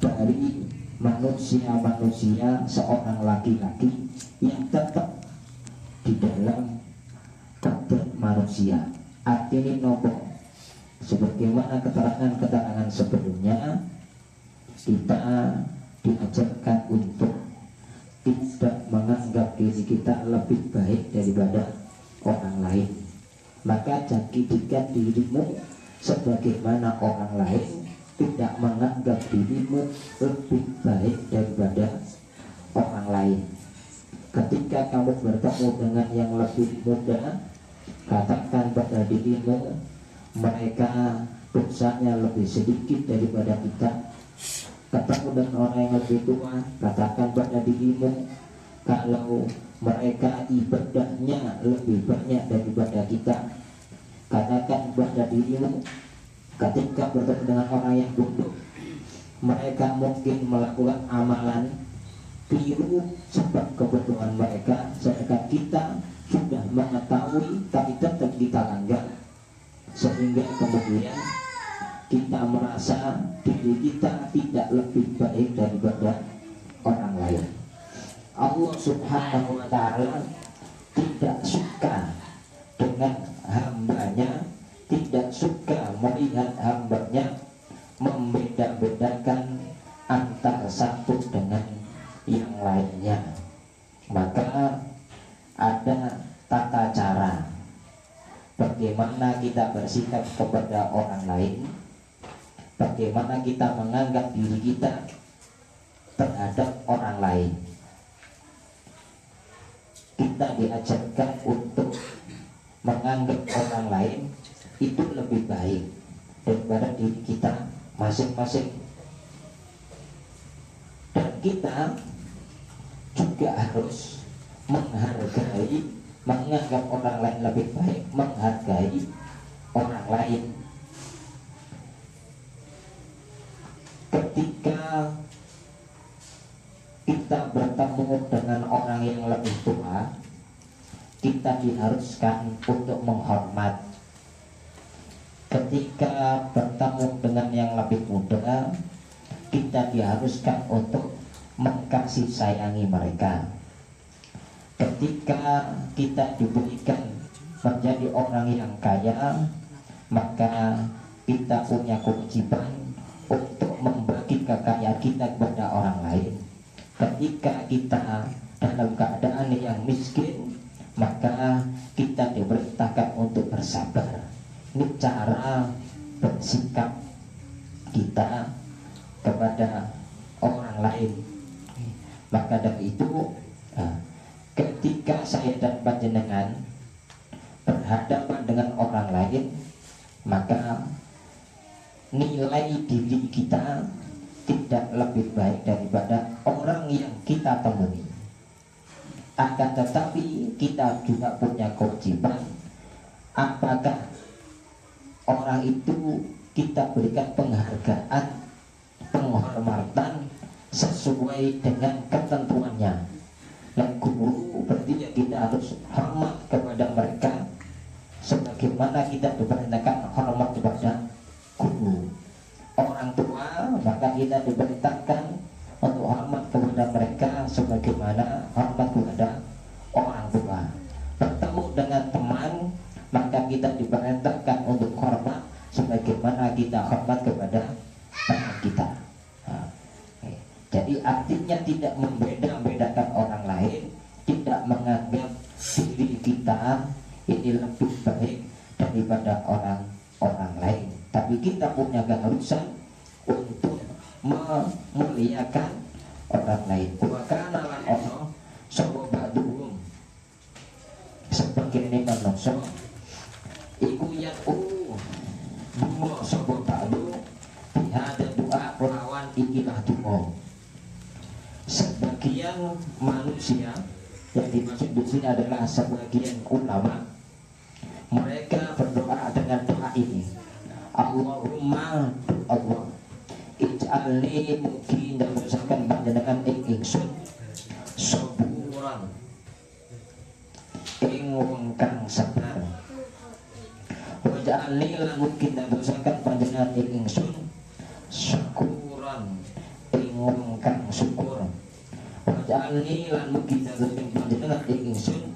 dari manusia-manusia seorang laki-laki yang tetap di dalam kodrat manusia. Artinya nopo, sebagaimana keterangan-keterangan sebelumnya, kita diajarkan untuk tidak menganggap diri kita lebih baik daripada orang lain. Maka jadikan dirimu sebagaimana orang lain, tidak menganggap dirimu lebih baik daripada orang lain. Ketika kamu bertemu dengan yang lebih muda, katakan pada dirimu, mereka dosanya lebih sedikit daripada kita. Ketemu dengan orang yang lebih tua, katakan pada dirimu, kalau mereka ibadahnya lebih banyak daripada kita. Katakan pada dirimu, ketika bertemu dengan orang yang bodoh, mereka mungkin melakukan amalan keliru sebab kebodohan mereka, sedangkan kita sudah mengetahui tapi tetap kita langgar, sehingga kemudian kita merasa diri kita tidak lebih baik daripada orang lain. Allah Subhanahu wa ta'ala tidak suka dengan hambanya, tidak suka melihat hambanya membeda-bedakan antara satu dengan yang lainnya. Maka ada tata cara bagaimana kita bersikap kepada orang lain, bagaimana kita menganggap diri kita terhadap orang lain. Kita diajarkan untuk menganggap orang lain itu lebih baik daripada diri kita masing-masing. Dan kita juga harus menghargai, menganggap orang lain lebih baik, menghargai orang lain. Ketika kita bertemu dengan orang yang lebih tua, kita diharuskan untuk menghormat. Ketika bertemu dengan yang lebih muda, kita diharuskan untuk mengkasih sayangi mereka. Ketika kita diberikan menjadi orang yang kaya, maka kita punya kewajiban untuk membagi kekayaan kita kepada orang lain. Ketika kita dalam keadaan yang miskin, maka kita diperintahkan untuk bersabar. Ini cara bersikap kita kepada orang lain. Maka dari itu, ketika saya dan panjenengan berhadapan dengan orang lain, maka nilai diri kita tidak lebih baik daripada orang yang kita temui. Akan tetapi kita juga punya kewajiban, apakah orang itu kita berikan penghargaan, penghormatan sesuai dengan ketentuannya. Dan guru berarti kita harus hormat kepada mereka sebagaimana kita diperintahkan hormat kepada guru. Orang tua, maka kita diperintahkan untuk hormat kepada mereka sebagaimana hormat kepada orang tua. Bertemu dengan teman, maka kita diperintahkan untuk hormat sebagaimana kita hormat kepada teman kita. Jadi artinya tidak membeda-bedakan orang lain, tidak menganggap diri kita ini lebih baik daripada orang lain. Tapi kita punya keharusan untuk memuliakan orang lain. Karena ono sapa baduhum sebagai manusia iku yang dungo sapa badu bihada doa pelawan ikilah dungo. Sebagian manusia yang dimaksud di sini adalah sebagian ulama, mereka berdoa dengan doa ini, Allahumma Allah ij'alni mugi ndadosaken panjenengan ing ingsun saburan ing wong kang sabar. Waj'alni lan mugi ndadosaken panjenengan ing ingsun syukur. Waj'alni lan mugi dadi panjenengan ingsun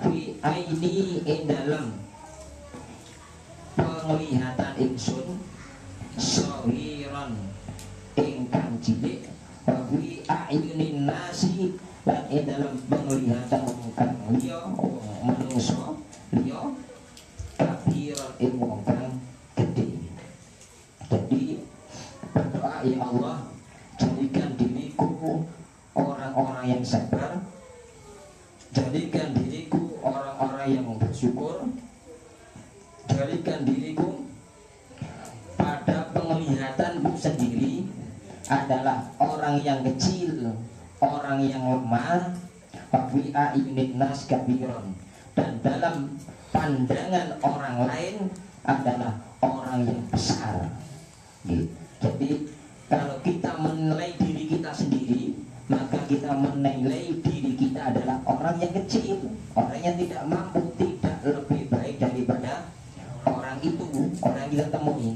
fi aini ing dalam penglihatan ingsun sawiran ingkang cilik wa fi ayunin nasi lan ing dalam penglihatan ingkang liya manungsa liya kabiran ing wong kang gedhe. Jadi berdoa, ya Allah, jadikan diriku orang-orang yang sabar, jadikan diriku orang-orang yang bersyukur, jadikan diriku pada penglihatanku sendiri adalah orang yang kecil, orang yang lemah, wafi a'yunin nas kabiron, dan dalam pandangan orang lain adalah orang yang besar. Jadi kalau kita menilai diri kita sendiri, maka kita menilai diri kita adalah orang yang kecil, orang yang tidak mampu, tidak lebih baik daripada orang itu, orang yang kita temui.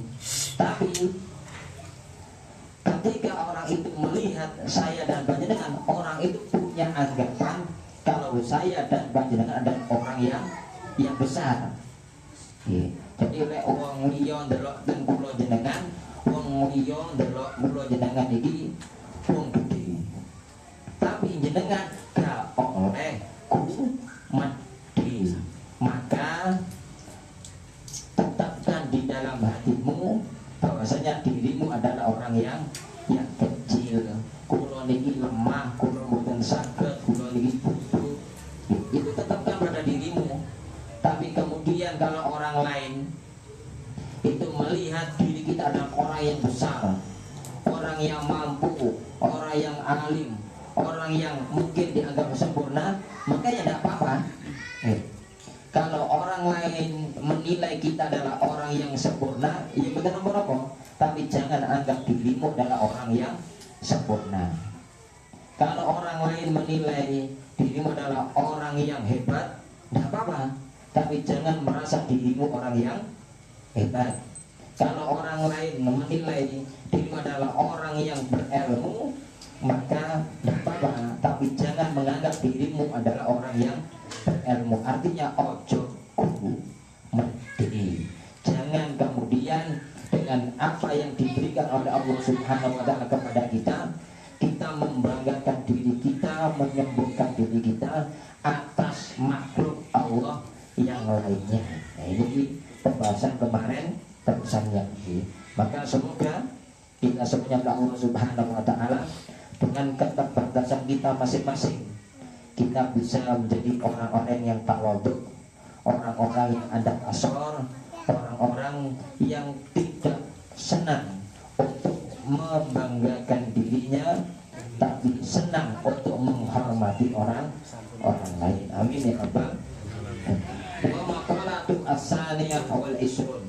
Tapi ketika orang itu melihat saya dan panjenengan, orang itu punya anggapan kalau saya dan panjenengan adalah orang yang besar. Jadi oleh wong liya ndelok ten kula jenengan, wong liya ndelok kula jenengan iki wong gedhe. Tapi jenengan gak oleh medhi. Maka tetapkan di dalam hatimu bahwasanya dirimu adalah orang yang kecil. Kula niki lemah, kula mboten saged, kula niki butuh. Itu tetapkan pada dirimu. Tapi kemudian kalau orang lain itu melihat diri kita adalah orang yang besar, orang yang mampu, orang yang alim, orang yang mungkin dianggap sempurna, maka ya tidak apa-apa. Kalau orang lain menilai kita adalah orang yang sempurna, ya bukan nomor apa. Tapi jangan anggap dirimu adalah orang yang sempurna. Kalau orang lain menilai dirimu adalah orang yang hebat, tidak apa-apa. Tapi jangan merasa dirimu orang yang hebat. Kalau orang lain menilai dirimu adalah orang yang berilmu, maka tidak apa-apa. Tapi jangan menganggap dirimu adalah orang yang berilmu. Artinya ojo kudu medhi. Jangan kemudian dengan apa yang diberikan oleh Allah Subhanahu wa Ta'ala kepada kita, kita membanggakan diri kita, menyembuhkan diri kita atas makhluk Allah yang lainnya. Nah, ini pembahasan kemarin terusannya. Maka semoga kita semuanya Allah Subhanahu wa Ta'ala dengan keterbatasan kita masing-masing, kita bisa menjadi orang-orang yang tawadhu, orang-orang yang adab asor, orang-orang yang tidak senang untuk membanggakan dirinya, tapi senang untuk menghormati orang lain. Amin ya Rabbal. Wa maqalatu as-saniyah wal isrun.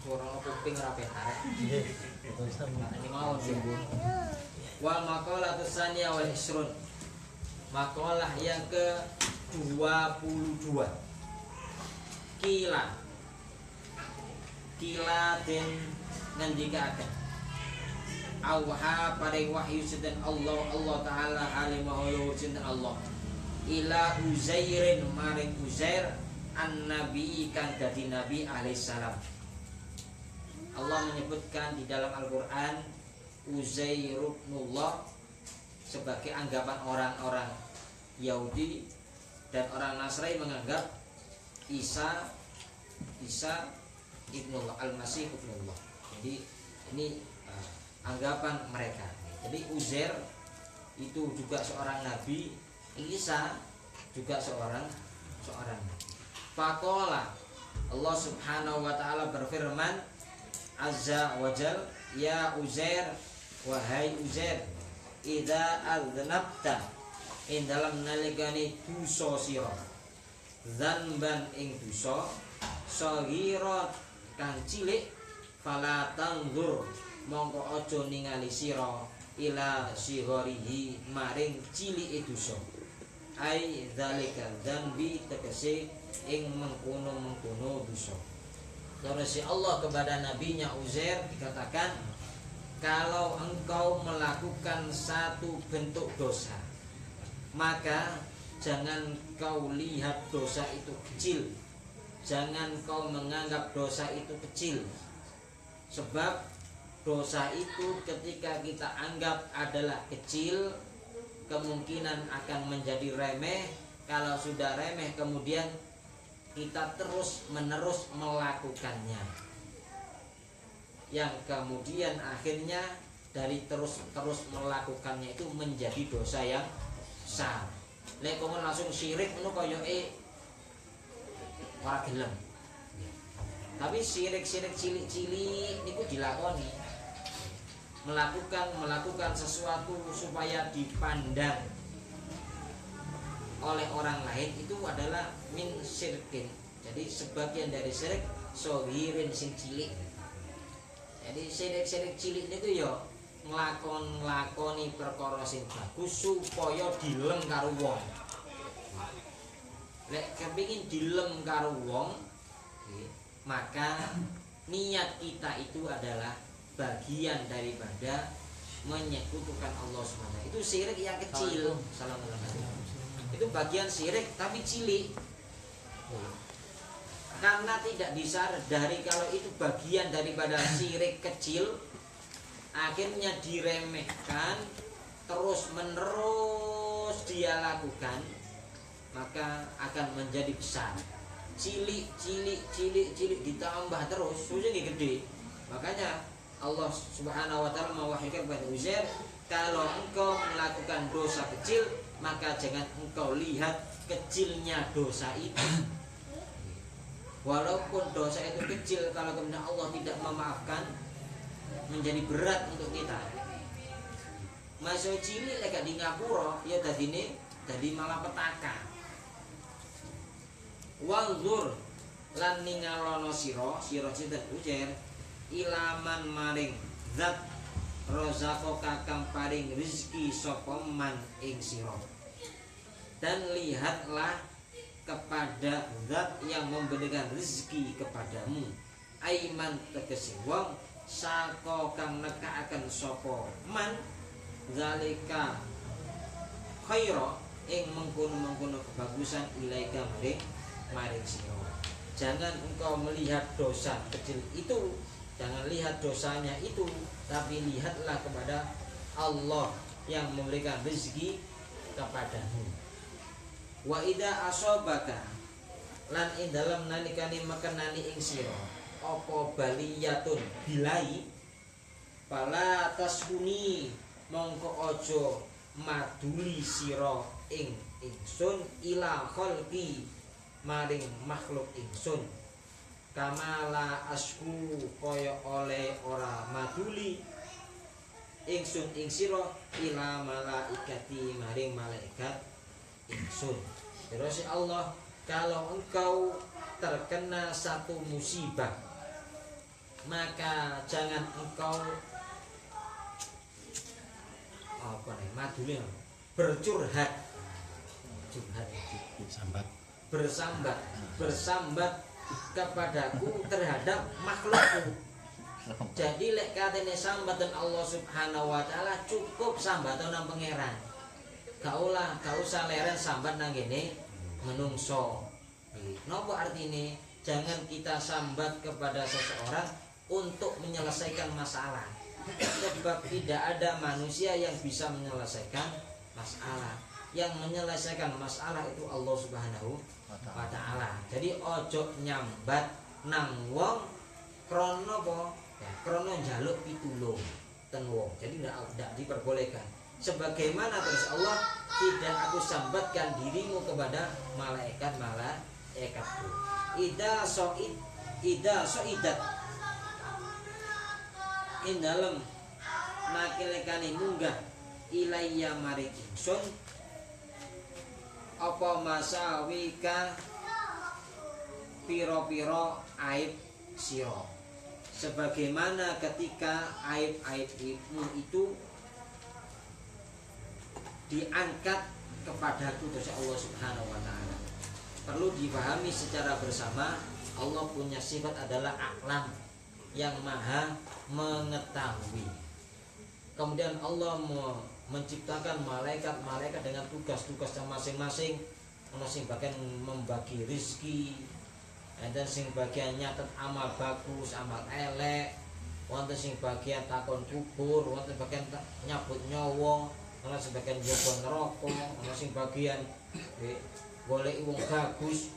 Suara kuping rapi tarik. Ini mau singgung. Wa maqalatu as-saniyah wal isrun. Makalah yang ke-22. Kila den ngendikaken awha paring wahyu sinten Allah taala alimahu sinten Allah ila Uzairin maring Uzair an-nabi kan dadi nabi alaihissalam. Allah menyebutkan di dalam Al-Qur'an Uzair ibnullah sebagai anggapan orang-orang Yahudi dan orang Nasrani menganggap Isa ibnullah, Al-Masih ibnullah. Jadi ini anggapan mereka. Jadi Uzair itu juga seorang nabi, Isa juga seorang nabi. Faqala Allah Subhanahu wa Ta'ala berfirman azza wa jal, ya Uzair, wahai Uzair, idza aznabta ing dalam nalikane dosa sira, dzanban ing dosa saghira kang cilik, fala tanzur mongko aja ningali sira ila sigharihi maring cilike dosa. Ai zalika dzanbi tegese ing mengkono-mengkono dosa. Terus si Allah kepada nabinya Uzair dikatakan, kalau engkau melakukan satu bentuk dosa, maka jangan kau lihat dosa itu kecil, jangan kau menganggap dosa itu kecil. Sebab dosa itu ketika kita anggap adalah kecil, kemungkinan akan menjadi remeh. Kalau sudah remeh, kemudian kita terus menerus melakukannya, yang kemudian akhirnya dari terus melakukannya itu menjadi dosa yang besar. Lek kok langsung syirik ngono kaya ora gelem. Tapi syirik-syirik cilik-cilik niku dilakoni. Melakukan sesuatu supaya dipandang oleh orang lain itu adalah min syirkin. Jadi sebagian dari syirik sohirin sing cilik. Jadi syirik-syirik cilik niku ya nglakoni perkara sing bagus supaya dilem karo wong. Lek kepengin dilem karo wong, maka niat kita itu adalah bagian daripada menyekutukan Allah SWT. Itu syirik yang kecil. Assalamualaikum. Itu bagian syirik tapi cilik. Karena tidak disadari kalau itu bagian daripada syirik kecil, akhirnya diremehkan, terus menerus dia lakukan, maka akan menjadi besar. Cilik ditambah terus, ujungnya gede. Makanya Allah Subhanahu wa taala mewahyukan kepada Uzair, kalau engkau melakukan dosa kecil, maka jangan engkau lihat kecilnya dosa itu. Walaupun dosa itu kecil, kalau kemudian Allah tidak memaafkan, menjadi berat untuk kita. Masuk cilik lek di ngapura, ya dadine dadi malapetaka. Wanzur lan ningalono sira sinten Uzair ilaman maring zat rozako kakang paring rizki sapa man ing sira, dan lihatlah kepada zat yang memberikan rezeki kepadamu. Aiman tegese wong saka kang nekakaken sapa man zalika khaira ing mengkono-mengkono kebagusan ilaika maring sira. Jangan engkau melihat dosa kecil itu, jangan lihat dosanya itu, tapi lihatlah kepada Allah yang memberikan rezeki kepadamu. Wa idza asobaka lan ing dalem nalikane makenani ing sira apa baliyatun bilai, pala tasbuni mongko aja maduli sira ing ingsun ila khalqi maring makhluk ingsun, kamala asku kaya oleh ora maduli ingsun ing sira ila malaikati maring malaikat ingsun. Terus Allah, kalau engkau terkena satu musibah, maka jangan engkau bercurhat, bersambat kepadaku terhadap makhlukku. Jadi lek katene sambatan Allah Subhanahu wa taala cukup sambatan nang pangeran. Gak usah leren sambat nang kene menungso. Napa artine? Jangan kita sambat kepada seseorang untuk menyelesaikan masalah. Sebab tidak ada manusia yang bisa menyelesaikan masalah. Yang menyelesaikan masalah itu Allah Subhanahu wa taala. Jadi ojo nyambat nang wong krana apa? Ya, krana njaluk pitulung ten wong. Jadi tidak diperbolehkan. Sebagaimana terus Allah, tidak aku sambatkan dirimu kepada malaikatku. Ida soidat in dalem nakilekane munggah ilayya maring ingsun apa masawika piro-piro aib sira, sebagaimana ketika aib-aibmu itu diangkat kepadaku dari Allah Subhanahu wa taala. Perlu dipahami secara bersama, Allah punya sifat adalah a'lam, yang maha mengetahui. Kemudian Allah menciptakan malaikat dengan tugas-tugasnya masing-masing. Ono sing bagian membagi rizki, dan sing bagian nyatet amal bagus, amal elek, wonten sing bagian takon kubur, wonten bagian nyabut nyawa, ono sing bagian njogo neraka, ono sing bagian golek wong bagus.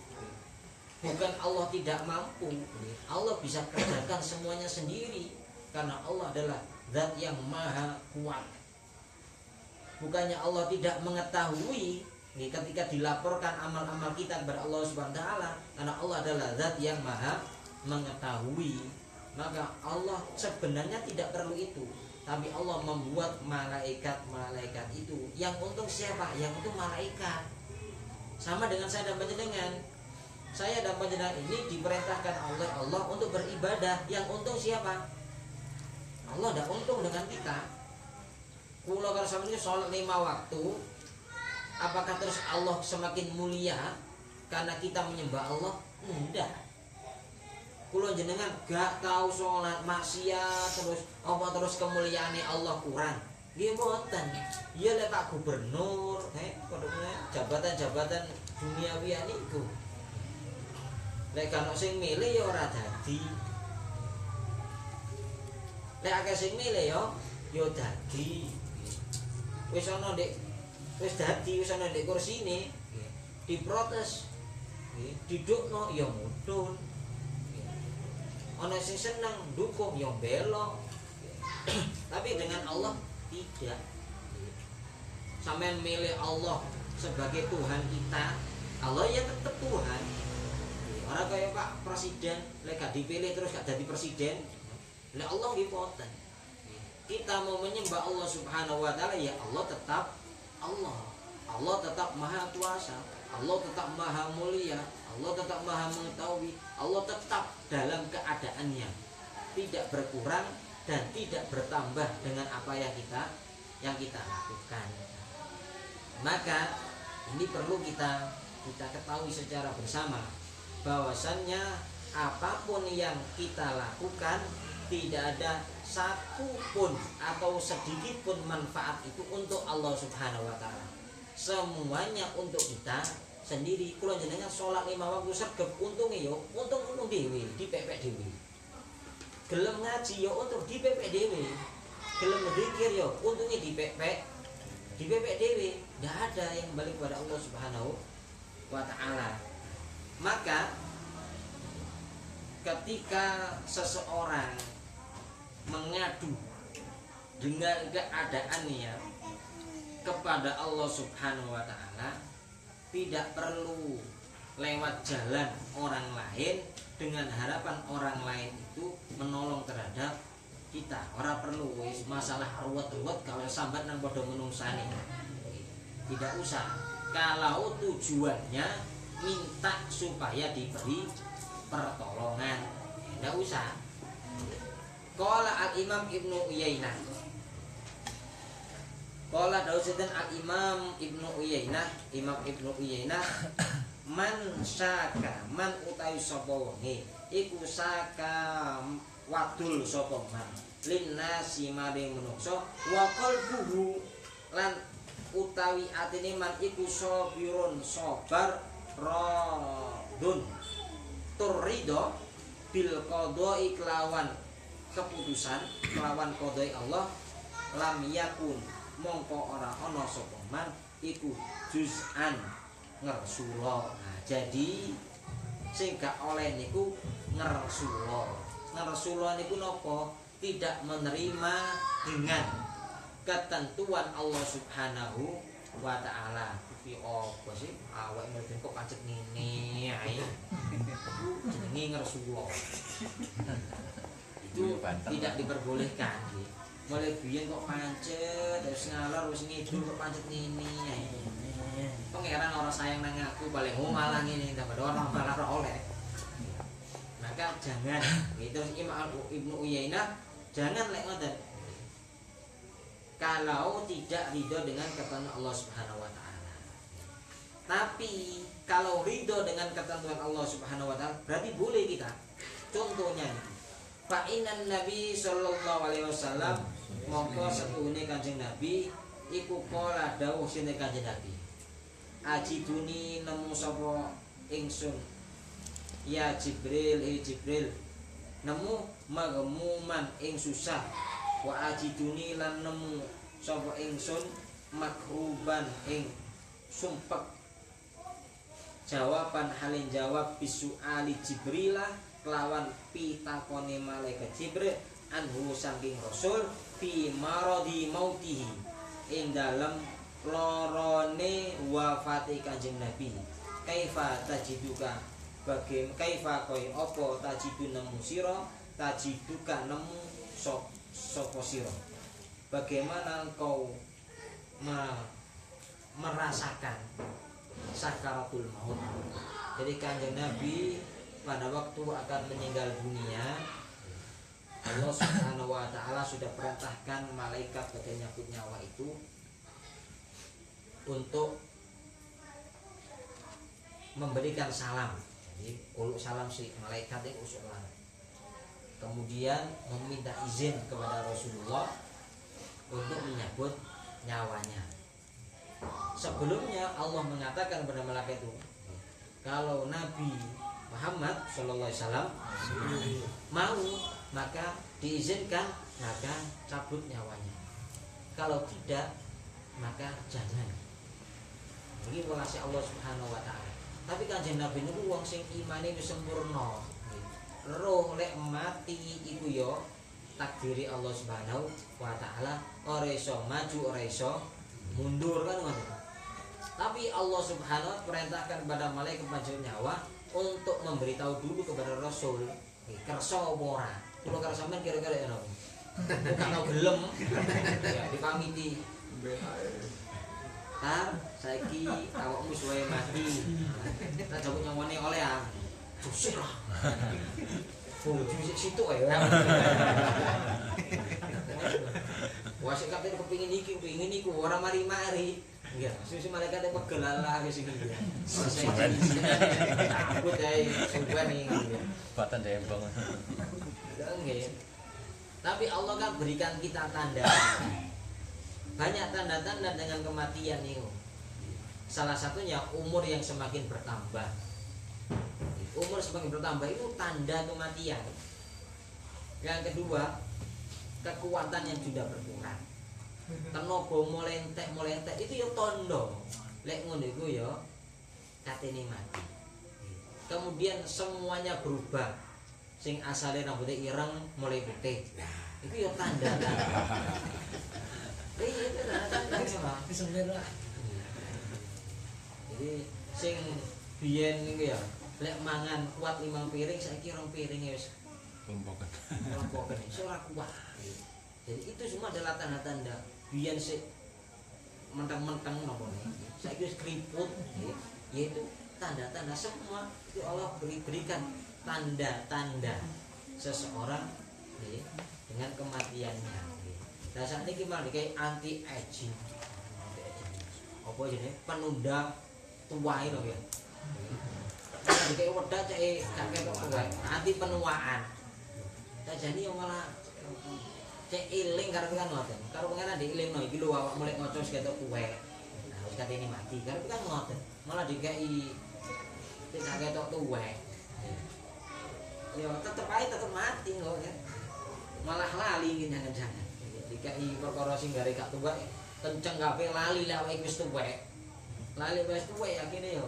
Bukan Allah tidak mampu, Allah bisa kerjakan semuanya sendiri, karena Allah adalah zat yang maha kuat. Bukannya Allah tidak mengetahui ketika dilaporkan amal-amal kita kepada Allah Subhanahu wa taala, karena Allah adalah zat yang maha mengetahui. Maka Allah sebenarnya tidak perlu itu, tapi Allah membuat malaikat itu. Yang untung siapa? Yang untung malaikat. Sama dengan saya dan panjenengan. Saya dan panjenengan ini diperintahkan oleh Allah untuk beribadah. Yang untung siapa? Allah tidak untung dengan kita. Kula karo sampeyan salat 5 waktu, apakah terus Allah semakin mulia karena kita menyembah Allah? Enggak. Kula jenengan gak tahu sholat, maksiat terus kemuliaane Allah kurang. Nggih mboten. Ya lek Pak Gubernur, jabatan-jabatan duniawi niku. Lek kan sing milih ya ora dadi. Lek akeh sing milih ya dadi. Wis ana ndek wis dadi wis ana ndek kursine diprotes. Didukno ya mudhun. Ana sing seneng dukung ya belok. Tapi dengan Allah tidak. Sampeyan milih Allah sebagai Tuhan kita, Allah ya tetap Tuhan. Orang kaya Pak Presiden, lek gak dipilih terus gak jadi presiden, lek Allah nggih boten. Kita mau menyembah Allah Subhanahu wa taala, ya Allah tetap Allah. Allah tetap maha kuasa, Allah tetap maha mulia, Allah tetap maha mengetahui, Allah tetap dalam keadaannya, tidak berkurang dan tidak bertambah dengan apa yang kita lakukan. Maka ini perlu kita ketahui secara bersama, bahwasannya apapun yang kita lakukan tidak ada satu pun atau sedikit pun manfaat itu untuk Allah Subhanahu wa taala. Semuanya untuk kita sendiri. Kula jenengan salat 5 waktu sregep untunge yo untung dhewe, dipepek dhewe. Gelem ngaji yo untuk dipepek dhewe. Gelem zikir yo untunge dipepek dhewe. Enggak ada yang kembali kepada Allah Subhanahu wa taala. Maka ketika seseorang mengadu dengan keadaannya kepada Allah Subhanahu wa taala, tidak perlu lewat jalan orang lain dengan harapan orang lain itu menolong terhadap kita. Ora perlu wis masalah ruwet-ruwet kalau sambat nang padha menungsane. Tidak usah. Kalau tujuannya minta supaya diberi pertolongan, tidak usah. Qala al-Imam Ibnu Uyainah. Qala Dausuddin al-Imam Ibnu Uyainah, Imam Ibnu Uyainah, man syaka, man utawi sapa wonge iku saka wadul sapa man linnasi maring manungsa wa qalbuhu lan utawi atine man iku sabirun sabar radun turrido bil qada'i kelawan keputusan kelawan qada'i Allah lam yakun mongko ora ana sapa man iku juz'an ngersula. Nah, jadi sing gak oleh niku ngersula. Ngersula niku napa? Tidak menerima dengan ketentuan Allah Subhanahu wa taala. Iki apa sih? Awake mrene kok pancet ngene ae. Jenenge ngersula. Itu tidak diperbolehkan. Mulai biyen kok pancet, terus ngalor wis ngidul kok pancet ngene ae. Pangeran orang sayang nang aku paling malah ngene tambah orang malah oleh. Maka jangan gitu. Imam Ibnu Uyainah jangan lek ngoten. Kalau tidak ridho dengan ketentuan Allah Subhanahu wa taala. Tapi kalau ridho dengan ketentuan Allah Subhanahu wa taala berarti boleh kita. Contohnya fa innan Nabi sallallahu alaihi wasallam mongko setuhune Kanjeng Nabi iku kala dawuh sine Kanjeng Nabi. Ajiduni nemu sapa ingsun ya Jibril Jibril nemu magemuman ing susah wa ajiduni lan nemu sapa ingsun makruban ing sumpek. Jawaban halin jawab bisu ali Jibrilah kelawan pitakone malaikat Jibril anhu saking Rasul fi maradi mautihi ing dalem lorone wafate Kanjeng Nabi. Kaifa tajiduka kaifa koy apa tajidu nemu sira tajiduka nemu sapa sira. Bagaimana engkau merasakan sakaratul maut. Jadi Kanjeng Nabi pada waktu akan meninggal dunia, Allah Subhanahu wa taala sudah perintahkan malaikat bagian nyabut nyawa itu untuk memberikan salam. Jadi uluk salam si malaikat itu usulan. Kemudian meminta izin kepada Rasulullah untuk menyabut nyawanya. Sebelumnya Allah mengatakan kepada malaikat itu, kalau Nabi Muhammad sallallahu alaihi wasallam mau maka diizinkan, maka cabut nyawanya. Kalau tidak maka jangan. Ini welase Allah Subhanahu wa taala. Tapi Kanjeng Nabi niku wong sing imane wis sempurna. Roh lek mati iku ya takdiri Allah Subhanahu wa taala, ora iso maju ora iso mundur kan ngono. Tapi Allah Subhanahu wa taala perintahkan kepada malaikat majul nyawa untuk memberitahu dulu kepada Rasul, kersa apa ora? Kula karo sampean kira-kira ya napa? Bukan tau gelem. Ya dipamiti. Tar saiki awakmu suwe mati. Tak jawab nyawane oleh ah. Susah lah. Bojo sik situ ae. Wah sik kapten kepengin iki, kepengin iku ora mari-mari. Iya, susu malaikat yang pegel lah wis iki ya. Takut ae suwen iki. Batan dembong. Nggih. Tapi Allah kan berikan kita tanda. Banyak tanda-tanda dengan kematian itu. Salah satunya umur yang semakin bertambah. Umur semakin bertambah itu tanda kematian. Yang kedua, kekuatan yang sudah berkurang. Tenaga mulai entek itu ya tondo. Lek ngono iku ya katene mati. Kemudian semuanya berubah. Sing asale rambutnya ireng mulai putih. Itu ya tanda. Iya itu tanda. Bismillah. Jadi sing biyen niku ya lek mangan kuat 5 piring saiki 2 piring wis lompokan. Ora kuat. Jadi itu semua adalah tanda-tanda. Biyen sik menteng-menteng napa nih. Saiki wis keriput, yaitu tanda-tanda semua itu Allah berikan tanda-tanda seseorang dengan kematiannya. Nah saat ini gimana kayak anti aging. Apa jenenge penunda tua itu ya. Kayak wedak cek kakek tua, anti penuaan. Jadi yang malah cek iling karo kan ngoten. Karo pengen diilingno iki lho awak mulai ngocos ketok tuwek. Nah wis katene mati. Karo kan ngoten. Malah dikai tidak ketok tuwek. Ya tetep ae tetep mati kok ya. Malah lali iki jangan-jangan. Dikai perkara sing gare gak tuwek kenceng kabeh lali lek awake wis tuwek. Lali wis tuwek akhirnya ya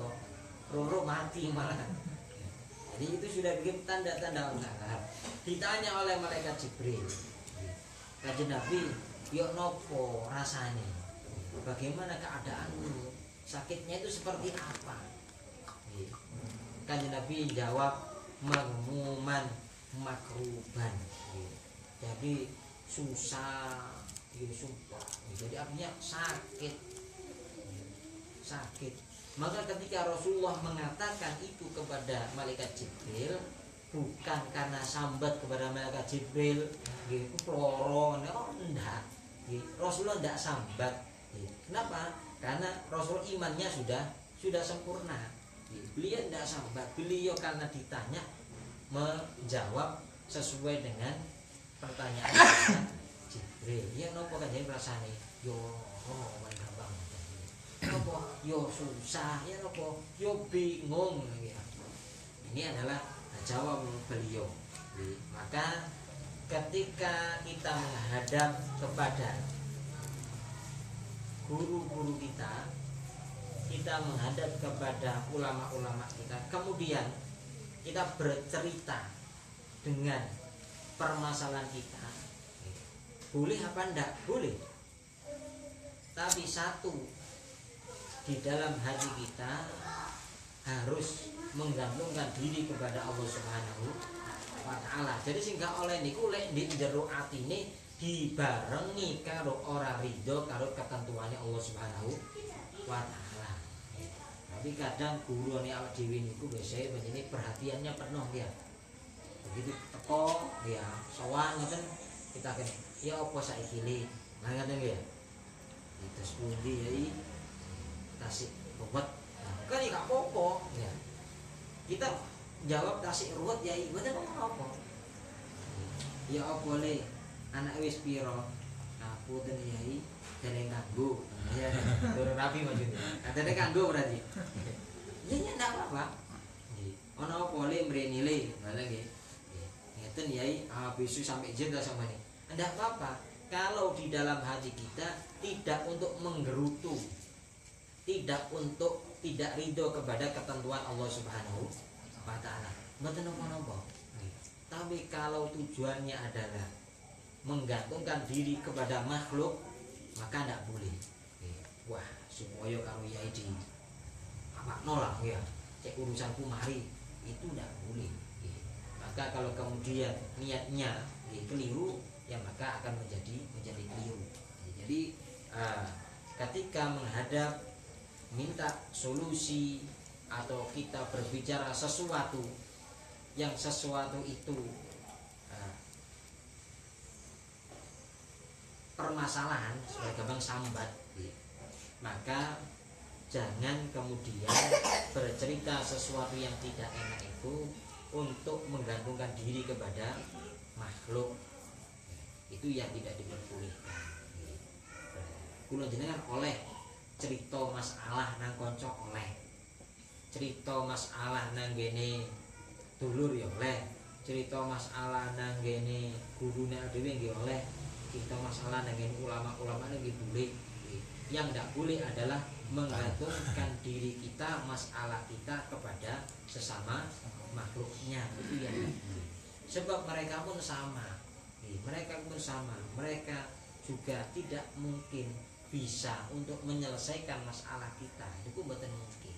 roro mati malah. Jadi itu sudah bikin tanda-tanda usaha. Ditanya oleh malaikat Jibril, Kanjeng Nabi, yo nopo rasane? Bagaimana keadaanmu? Sakitnya itu seperti apa? Kanjeng Nabi jawab, maghmuman makruban. Jadi susah, sumpah. Jadi artinya sakit. Maka ketika Rasulullah mengatakan itu kepada malaikat Jibril, bukan karena sambat kepada malaikat Jibril, gitu, ploro, enggak. Rasulullah enggak sambat. Kenapa? Karena Rasul imannya sudah sudah sempurna. Beliau tidak sambat, beliau karena ditanya menjawab sesuai dengan pertanyaan Jibril. Ya nopo kan jadi rasane yo gampang. Nopo yo susah, ya nopo yo bingung ya. Ini adalah jawab beliau. Maka ketika kita menghadap kepada guru-guru kita menghadap kepada ulama-ulama kita, kemudian kita bercerita dengan permasalahan kita, boleh apa enggak? Boleh. Tapi satu, di dalam hati kita harus menggantungkan diri kepada Allah Subhanahu wa taala. Jadi sehingga oleh niku lek di jero atine dibarengi karo ora ridho karo ketentuane Allah Subhanahu wa taala. Tapi kadang gurune awak dhewe niku biasanya begini perhatiannya penuh ya. Begitu teko ya sowan ngoten kita kan ya apa saiki li. Lah ngoten ya. Terus pundi ya iki tasik ruwet. Kan gak apa-apa ya. Kita jawab tasik ruwet ya iki mboten apa-apa. Ya apa le anak wis pira? Ngapunten yai dereng kanggo. Ya, durung rapi maksudnya. Katanya kanggo berarti. Ya ndak apa-apa. Nggih. Ana apa le mrene le? Ngono nggih. Ngeten yai besok sampai jeda sama ini. Ndak apa-apa. Kalau di dalam hati kita tidak untuk menggerutu, tidak untuk tidak ridho kepada ketentuan Allah Subhanahu wa taala. Mboten napa-napa. Tapi kalau tujuannya adalah menggantungkan diri kepada makhluk, maka tidak boleh. Wah, supaya karo yai di apa nolak ya, cek urusanku mari, itu tidak boleh. Maka kalau kemudian niatnya keliru, ya maka akan menjadi keliru. Jadi ketika menghadap minta solusi atau kita berbicara sesuatu yang sesuatu itu permasalahan sebagai gampang sambat, maka jangan kemudian bercerita sesuatu yang tidak enak itu untuk menggantungkan diri kepada makhluk. Itu yang tidak diperbolehkan. Kula jenengan oleh cerita masalah nang kanca oleh, cerita masalah nang gene dulur ya oleh, cerita masalah nang gene gurune dhewe nggih oleh, cerita masalah nang gene ulama-ulama nggih boleh. Yang tidak boleh adalah menggantungkan diri kita, masalah kita kepada sesama makhluknya. Itu yang tidak boleh. Sebab mereka pun sama. Mereka juga tidak mungkin bisa untuk menyelesaikan masalah kita. Itu mboten mungkin.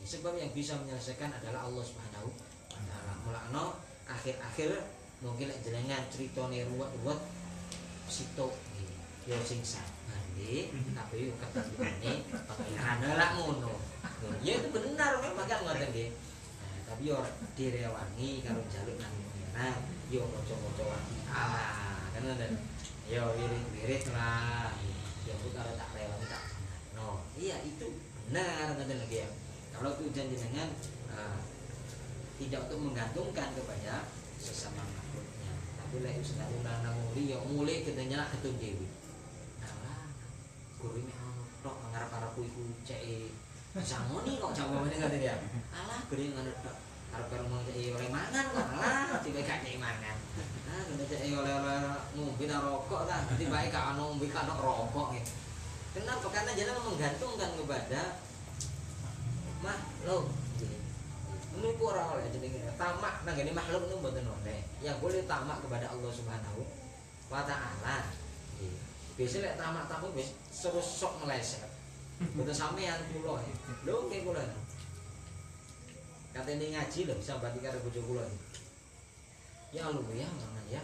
Sebab yang bisa menyelesaikan adalah Allah Subhanahu wa taala. Mulane akhir-akhir mungkin jenengan critane ruwet-ruwet sitok ya sing sabande tapi yo ketepane pangeran lak ngono. Ya itu benar memang kan ngoten nggih. Tapi yo direwangi karo njaluk nang pangeran, yo maca-maca waqiah. Kan ngoten. Yo wirid-wirid lah. Ya karo tak rewangi tak. No, iya itu benar ngoten lagi ya. Kalau tujuan jenengan tidak untuk menggantungkan kepada sesama makhluknya, tapi lek wis nang muli ya mulai ketenya ketun dewi. Alah, guru mek tok ngarep-arepku iku cek sangoni kok jawabane ngoten ya. Alah, guru ngono tok. Arep-arep mau cek oleh mangan kok. Alah, tiba gak cek mangan. Ah, ngono cek oleh ngombe ta rokok ta, tiba gak ono ngombe gak ono rokok nggih. Kenapa? Karena jangan menggantungkan kepada makhluk. Niku ora oleh jenenge tamak nang ngene makhluk niku mboten oleh. Yang boleh tamak kepada Allah Subhanahu wa taala. Nggih. Biasa lek tamak-tamak wis terus sok meleset. Mboten sampean kula. Lho nggih kula. Katene ngaji lho sambati karo bojo kula. Ya lho ya mangan ya.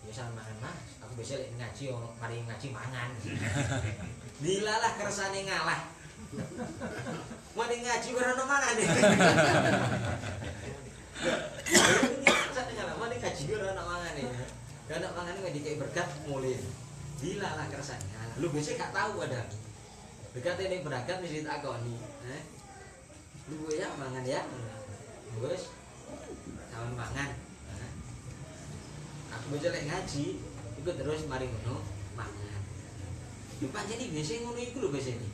Ya sampean mangan Mas. Aku biasa lek ngaji ono mari ngaji mangan. Dilalah kersane ngalah. Mari ngaji ora ono mangan. Mari ngaji ora ono mangan. Karena mangan iki dikek berkat mulih. Dilalah kersane. Lu biasa gak tahu ada. Berkat ini berangkat mesti ditakoni, Lu ya mangan ya. Wis. Sawan mangan. Nah, aku baca lek ngaji, iku terus mari ngono mangan. Lho pancen iki biasa ngono iku lho biasane.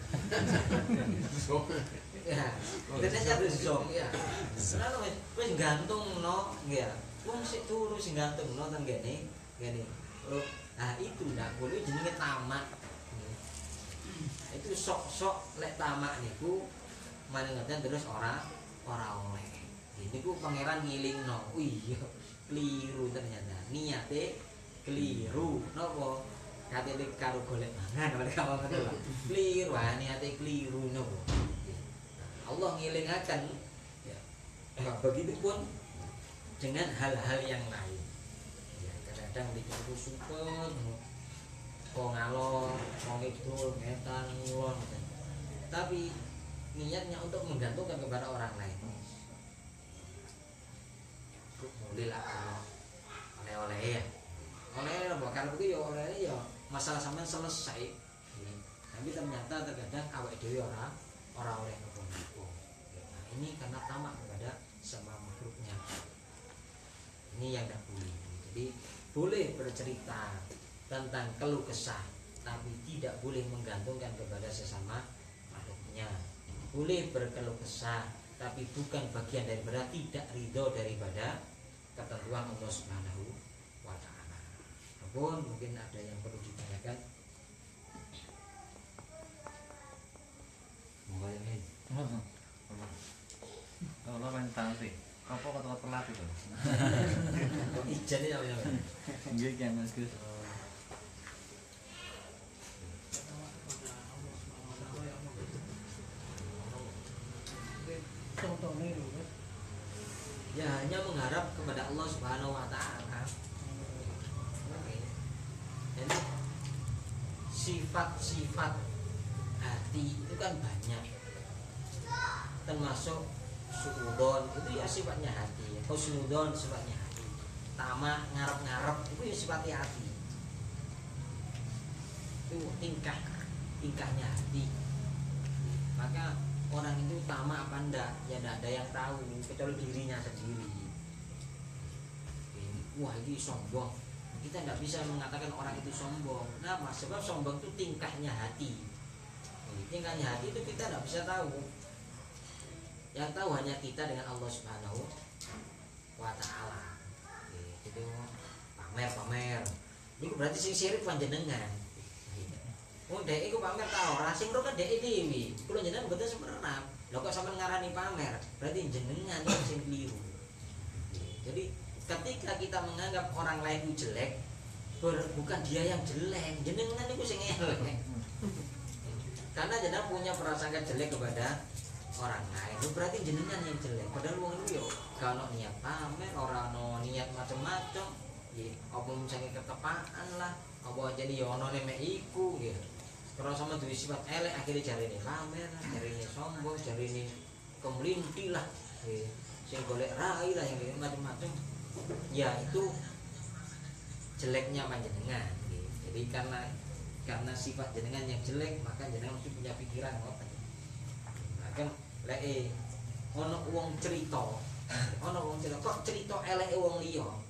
Ya, ternyata besok ya. Selalu wis gantungno ya. Wong sik turu sing gantungno teng kene. Ngene. Oh, nah itu ndak boleh jenenge tamak. Itu sok-sok lek tamak niku manengaten terus ora oleh. Niku pangeran ngilingno. Iya, keliru ternyata. Niate keliru. Napa? Katene karo golek mangan oleh kawan ngono lho. Keliru, niate keliru napa? Allah ngilingaken ya. Begitu pun dengan hal-hal yang lain. Ya, kadang-kadang dikira super kok ngalor, kok ngidul, ngetan, ngulon. Tapi niatnya untuk menggantungkan kepada orang lain. Mulai lah kalau oleh-oleh ya. Oleh apa? Karena itu ya oleh ya masalah sampean selesai. Tapi ternyata terkadang awake dhewe ora oleh nopo-nopo. Nah, ini karena tamak kepada sama makhluknya. Ini yang tidak boleh. Jadi boleh bercerita tentang keluh kesah, tapi tidak boleh menggantungkan kepada sesama makhluknya. Boleh berkeluh kesah, tapi bukan bagian daripada tidak ridho daripada ketentuan Allah Subhanahu wa Ta'ala. Apapun mungkin ada yang perlu ditanyakan. Kalau main tante, apa kata telat itu? Ijan ya namanya. Nggih kan Mas Gus. Ya hanya mengharap kepada Allah Subhanahu wa Ta'ala. Jadi sifat-sifat hati itu kan banyak, termasuk suudon itu ya sifatnya hati, husnudon sifatnya hati, tamak ngarep-ngarep itu ya sifatnya hati, itu tingkahnya hati. Maka orang itu tamak apa enggak ya tidak ada yang tahu kecuali dirinya sendiri. Wah ini sombong, kita tidak bisa mengatakan orang itu sombong. Kenapa? Sebab sombong itu tingkahnya hati. Tingkahnya hati itu kita tidak bisa tahu. Yang tahu hanya kita dengan Allah Subhanahu wa Ta'ala. Itu pamer. Ini berarti sing sirik panjenengan. Oh dek iku pamer ta ora sing ro kan dek dhewe. Kulo jenengan mboten semerap. Lho kok sampean ngarani pamer? Berarti jenengan sing keliru. Jadi ketika kita menganggap orang lain itu jelek, bukan dia yang jelek, jenengan itu sing elek. Karena jenengan punya prasangka jelek kepada orang lain, itu berarti jenengan yang jelek. Padahal wong itu yo gak ono niat pamer, ora ono niat macam-macam. Ya, apa misalnya ketepaan lah, apa jadi yo ono nek iku gitu. Kalau sama duwe sifat elek akhirnya jarine pamer, jarine sombong, jarine kemelinti lah. Sing golek rai lah yang macam-macam. Ya itu jeleknya panjenengan. Jadi karena sifat jenengan yang jelek, maka jenengan mesti punya pikiran ngoten. Nah, kan lek ono wong cerita kok cerita eleke wong liya.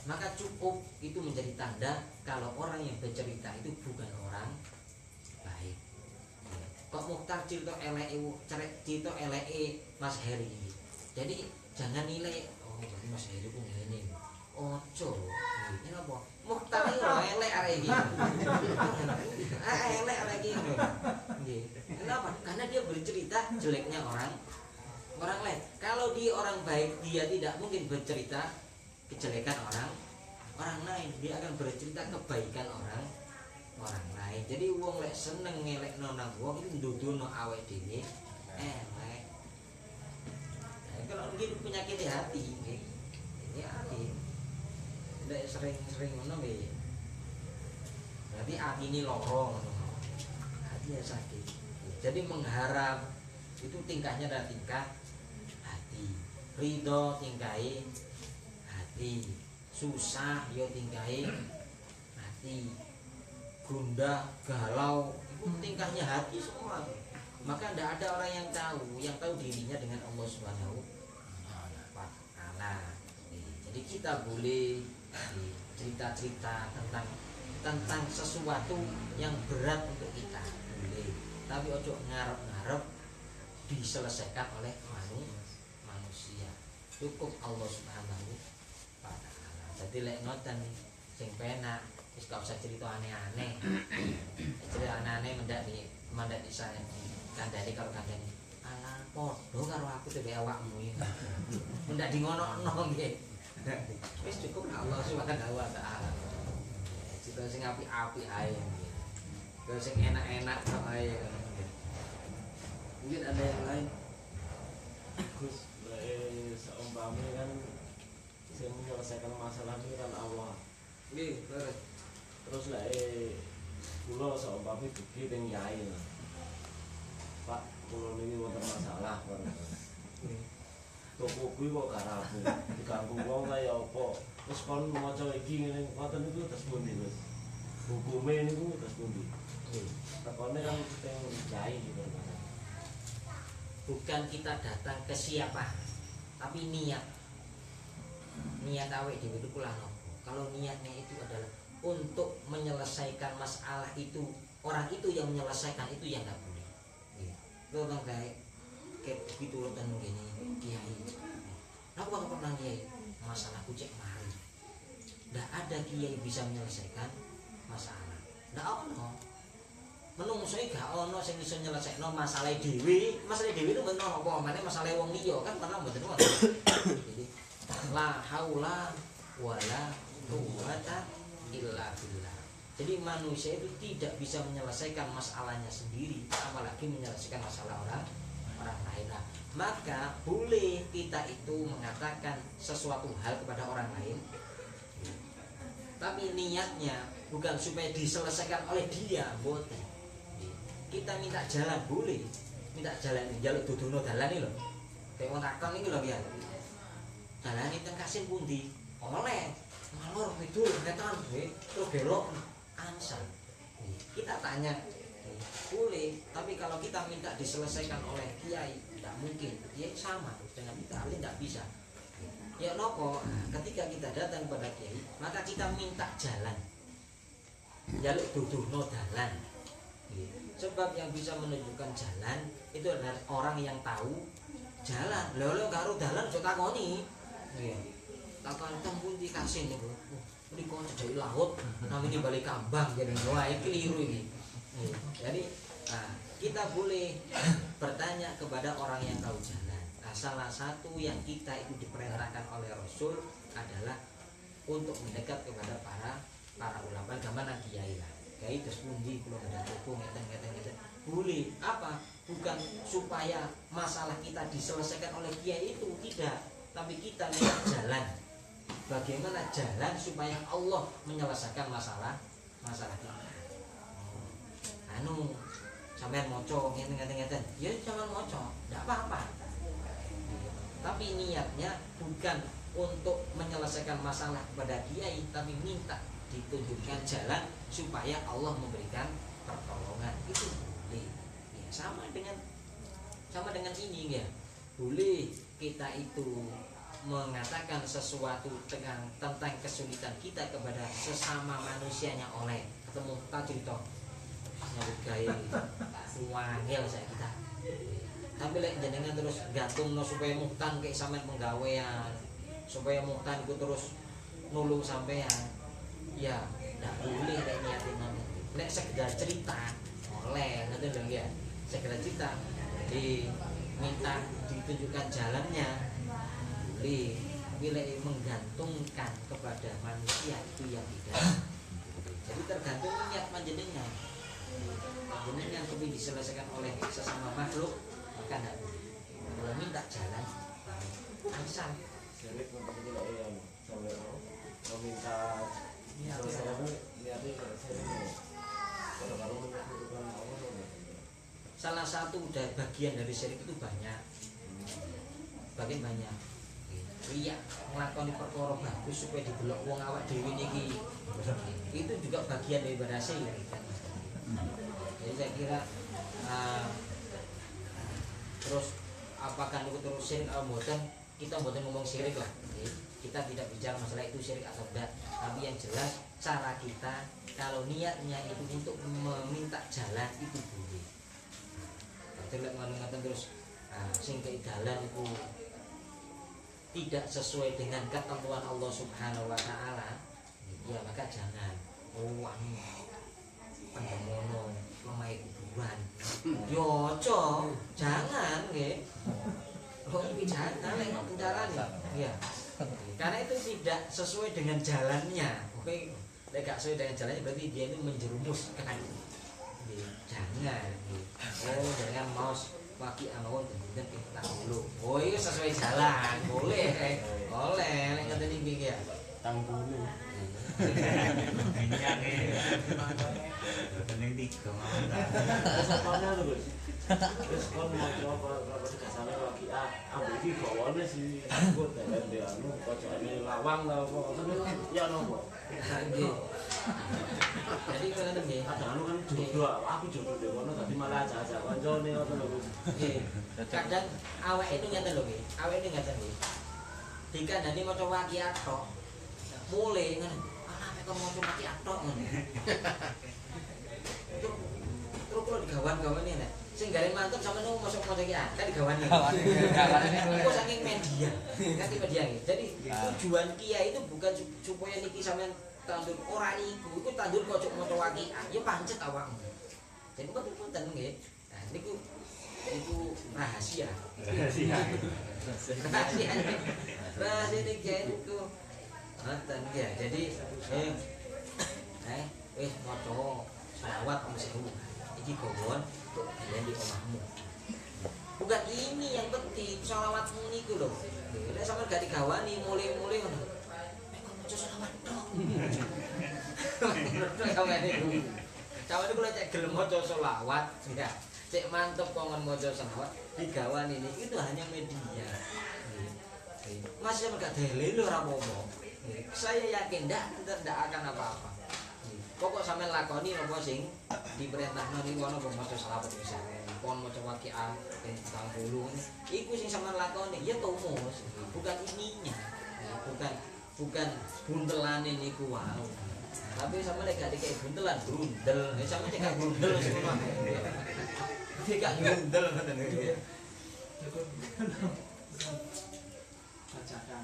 Maka cukup itu menjadi tanda kalau orang yang bercerita itu bukan orang baik. Kok Mukhtar cerita eleke Mas Heri ini. Jadi jangan nilai oh jadi Mas Heri ku ngene. Ojo. Ini apa? Mukhtar iki ora elek arek iki. Elek arek iki. Nggih. Kenapa? Karena dia bercerita jeleknya orang lain. Kalau dia orang baik, dia tidak mungkin bercerita kejelekan orang lain. Dia akan bercerita kebaikan orang lain. Jadi wong lek seneng ngelekno nang wong itu ndudono awake dhewe elek. Nah, kalau gitu penyakit hati nggih. Ini hati. Lek sering ngono nggih. Berarti hati ini loro ngono. Hati ya sakit. Jadi mengharap itu tingkahnya adalah tingkah hati. Ridho tingkahe hati, susah yo tingkahe hati, gundah galau itu tingkahnya hati semua. Maka tidak ada orang yang tahu dirinya dengan Allah Subhanahu wa Ta'ala. Jadi kita boleh cerita-cerita tentang sesuatu yang berat untuk kita boleh, tapi ojo ngarep-ngarep diselesaikan oleh manusia. Cukup Allah Subhanahu wa Ta'ala. Jadi lek ngoten sing penak wis gak usah cerita aneh-aneh. Cerita aneh-aneh mendak bisa kandhane karo kandhane. Alah padha karo aku dhewe awakmu iki. Mendak di ngono-ngono nggih. Wis cukup Allah Subhanahu wa Ta'ala. Cerita sing apik-apik ae. Terus sing enak-enak ae. Mungkin ada yang lain. Gus, seumpama kan saya menyelesaikan masalah ini kan Allah. Nggih, terus Terus kula seumpama dugi teng yai lah. Pak, kula niki wonten masalah Pak. Toko kuwi kok gak rampung. Diganggu wong lah ya apa. Terus kon maca iki ngene ngoten niku terus pundi, Gus? Hukume niku terus pundi? Tekone kan teng yai gitu. bukan kita datang ke siapa, tapi niat awake dhewe itu kula nopo. Kalau niatnya itu adalah untuk menyelesaikan masalah itu, orang itu yang menyelesaikan itu yang nggak boleh. Itu bang kayak begitu loh dan begini kiai. Aku nggak pernah kiai masalahku cek mari. Nggak ada kiai bisa menyelesaikan masalah. Nggak ono. Menungso gak ono sing iso nyelesaikno masalah dhewe. Masalah dhewe itu bener apa maneh masalah wong liya kan pernah mboten wonten. Jadi la haula wala quwata illa billah. Jadi manusia itu tidak bisa menyelesaikan masalahnya sendiri, apalagi menyelesaikan masalah orang lain. Nah, maka boleh kita itu mengatakan sesuatu hal kepada orang lain, tapi niatnya bukan supaya diselesaikan oleh dia, boten. Kita minta jalan boleh, minta jalan jaluk dudono dalan iki lho. Kayak wong takon iki lho ya. Dalan itu kasih pundi? Oleh ngalor kidul ketan terus belok ansal. Kita tanya boleh, tapi kalau kita minta diselesaikan oleh kiai tidak mungkin. Dia sama dengan kita, tidak bisa. Ya nopo, ketika kita datang kepada kiai, maka kita minta jalan. Jaluk dudono dalan. Sebab yang bisa menunjukkan jalan itu adalah orang yang tahu jalan. Lho karo dalan aja takoni. Nggih. Takon tempundi kasih niku. Mriko cedhek laut namine balik kambang jadi wah iki keliru iki. Jadi kita boleh bertanya kepada orang yang tahu jalan. Nah, salah satu yang kita itu diperintahkan oleh Rasul adalah untuk mendekat kepada para ulama gambaran kiai lah. Kiai terus pundi kula ada toko ngeten. Boleh apa? Bukan supaya masalah kita diselesaikan oleh kiai itu, tidak, tapi kita minta jalan. Bagaimana jalan supaya Allah menyelesaikan masalah kita. Sampean moco ngeten. Ya jangan moco, enggak apa-apa. Tapi niatnya bukan untuk menyelesaikan masalah kepada kiai, tapi minta ditunjukkan jalan supaya Allah memberikan pertolongan. Itu boleh. Ya, sama dengan ini ya. Boleh kita itu mengatakan sesuatu tentang kesulitan kita kepada sesama manusianya oleh ketemu tak cerita nyebut gaya wangil saya kita. Tapi lek jenengan terus gantungno supaya muhtan kayak sampean penggawean, supaya muhtan itu terus nulung sampean. Ya, ndak boleh lek niatin ngono. Lek sekedar cerita oleh nanti dong ya. Sekedar cerita diminta ditunjukkan jalannya boleh. Tapi lek menggantungkan kepada manusia itu yang tidak. Jadi tergantung niat panjenengan. Panjenengan kepingin diselesaikan oleh sesama makhluk, maka tidak boleh. Kalau minta jalan asal Jadi seperti tidak ya sampai meminta selesaikan niatnya kalau salah satu bagian dari syirik itu banyak. Bagian banyak. Iya, nglakoni perkara bagus supaya didelok wong awak dhewe niki. Itu juga bagian daripada syirik kan. Jadi saya kira Terus apakah itu terus syirik atau mboten? Kita mboten ngomong syirik lah. Kita tidak bicara masalah itu syirik atau enggak, tapi yang jelas cara kita kalau niatnya itu untuk meminta jalan itu boleh. Terus ngono-ngono terus sing keidalan itu tidak sesuai dengan ketentuan Allah Subhanahu wa taala, ya maka jangan. Oh, anu pendemono lemai kuburan. Yo ojo, jangan nggih. Oh, ini jangan lek carane. Iya. Karena itu tidak sesuai dengan jalannya. Oke, lek gak sesuai dengan jalannya berarti dia itu menjerumuskan. Jangan. Oh, jangan maus waki amawon dan kita dulu. Oh, itu sesuai jalan. Boleh. Boleh lek ngoten iki ya. Tanggulu. Minyak bening 3 mawon. Soalnya lho, Gus. Terus kon mau apa kesane lagi ambil iki gawane si kok dalan dia anu kocokane lawang lah apa ya nopo. Nggih. Jadi ngoten nggih. Ada anu kan jodoh, aku jodoh dhewe ngono dadi malah ajak-ajak kancane ngono lho, Gus. Nggih. Kadang awake itu ngeten lho nggih. Awake itu ngeten nggih. Dikandani maca waqiah tok. Mulai ngono. Alah mek kon maca waqiah tok ngono. Terus kalau digawan-gawan ini nek sing gawe mantep sampe nu masuk iki kan digawan iki. Iku saking media. Ngerti media iki. Jadi tujuan kiai itu bukan supaya niki sampean tandur ora niku. Iku tandur kocok maca waqiah. Ya pancet awakmu. Jadi mboten nggih. Nah niku rahasia. Rahasia iki niku. Ngoten ya. Jadi wis maca selawat om sewu. Iki gowon untuk kalian di omahmu. Bukan ini yang penting, selawatmu niku lho. Lek sampeyan gak digawani mulai-mulai ngono. Mek kok maca selawat tok. Sampeyan niku. Sampeyan niku lek cek gelem maca selawat, ya. Cek mantep kok maca selawat, digawani niki itu hanya media. Masih sampeyan gak dalil ora apa-apa. Saya yakin tidak akan apa-apa. Pokok sampean lakoni napa sing diperintahno niku ana apa maca selawat misalnya. Pon maca waqiah ping 30 iku sing sampean lakoni ya tumus, bukan ininya. Bukan buntelane niku wae. Tapi sampean lek gak dikek buntelan brundel. Sampeyan cek brundel sing ngono. Dikek brundel ngoten niku. Bacakan.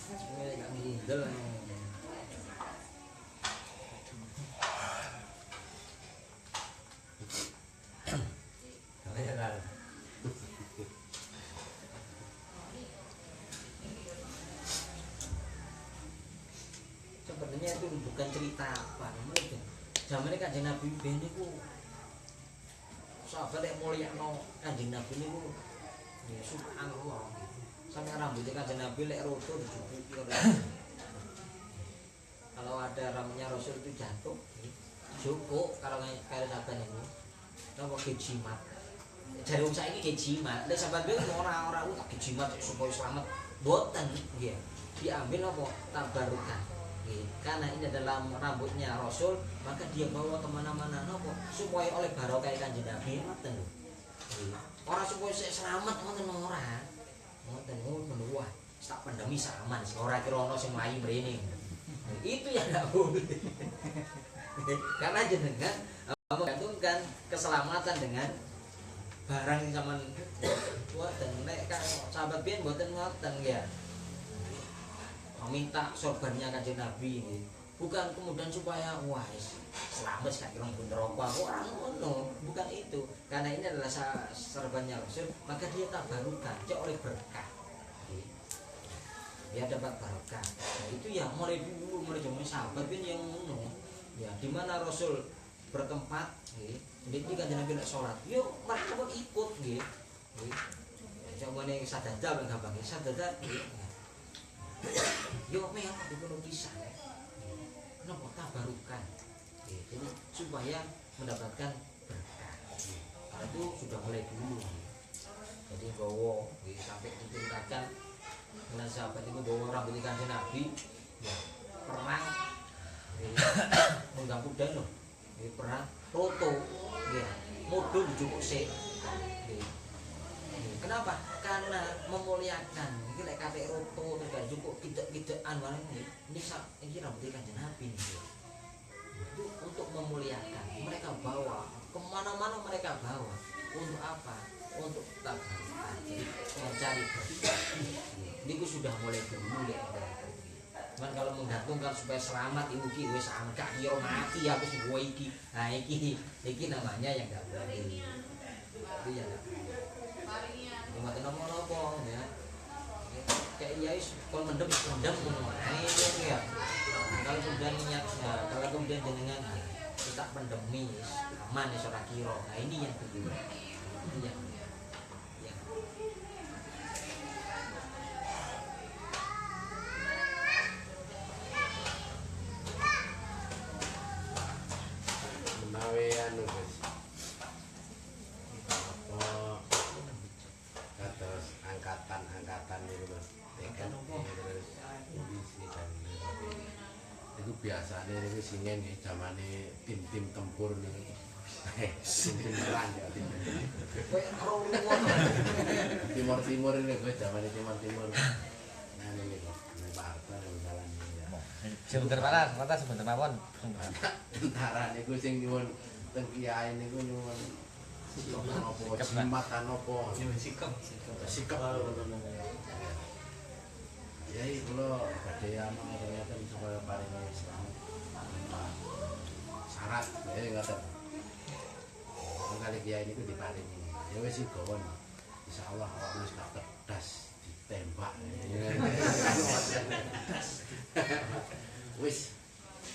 Sampeyan gak brundel. Sebenarnya itu bukan cerita apa namanya. Zaman Kanjeng Nabi ben niku sahabat yang mulyakno Kanjeng Nabi niku ya subhanallah. Sampai rambutnya Kanjeng Nabi lek roto dijupuki ora. Kalau ada rambutnya Rasul itu jatuh, cukup kalau sahabat niku. Napa kejimat. Jare wong saiki kejimat. Lek sahabat ben ora tak kejimat supaya selamat. Boten nggih. Diambil apa? Tabarukan. Karena ini adalah rambutnya Rasul, maka dia bawa kemana-mana nopo supaya oleh barokah Kanjeng Nabi ngoten lho. Ora supaya selamat ngoten ora. Ngoten wah, tak pandemi saman, ora kira ono sing mlayu mrene. Itu ya ndak boleh. Karena jenengan menggantungkan keselamatan dengan barang yang zaman ngoten nek sahabat biyen mboten ngoten ya. Meminta sorbannya Kanjeng Nabi ini. Bukan kemudian supaya wah selamat gak kira pun neraka orang ngono, bukan itu. Karena ini adalah sorbannya Rasul, maka dia tabarukan, cek oleh berkah. Dia dapat berkah. Nah, itu ya mulai dulu mulai zaman sahabat pun yang ngono. Ya di mana Rasul bertempat nggih, niki Kanjeng Nabi nek salat, yo mereka pun ikut nggih. Nggih. Jamane sadadah gampang, sadadah nggih. Yo meh apa dikono pisan. Napa tabarukan. Jadi supaya mendapatkan berkah. Nah, itu sudah mulai dulu. Jadi bawa sampai diceritakan dengan sahabat itu bawa rambut Kanjeng Nabi ya, perang menggang kuda loh. Perang roto ya, mudun dijupuk sik. Kenapa? Karena memuliakan. Iki lek kate roto terus gak cukup kidek-kidekan bareng ini rambutnya Kanjeng Nabi nih. Itu untuk memuliakan. Mereka bawa kemana-mana, mereka bawa. Untuk apa? Untuk tabarrukan. Jadi mencari berkah. Niku sudah mulai dulu lek. Cuman kalau menggantungkan supaya selamat ibu ki wis gak kira mati aku sing gue iki. Nah iki namanya yang gak boleh. Itu ya. Cuma kenapa nopo ya. Kayak iya is kalau mendem ngono ae ya. Kalau kemudian niatnya, kalau kemudian jenengan kita pendemi aman ya ora kira. Nah ini yang kedua. Ini yang menawi anu Gus. Apa kados angkatan niku Mas. Terus polisi dan itu biasanya niku singen nggih zamane tim-tim tempur niku. Tim perang ya tim. Timur ini Gus zamane timur. Nah ini kok Pak Harto yang jalan ya. Sebentar Pak, kata sebentar mawon. Tentara niku sing nyuwun teng kiai niku nyuwun apa jimatan apa sikap ya iki kula badhe amang ngeten supaya paling selamat syarat ya ngoten kali kiai niku diparingi ya wis gawon insyaallah awak wis gak cerdas ditembak wis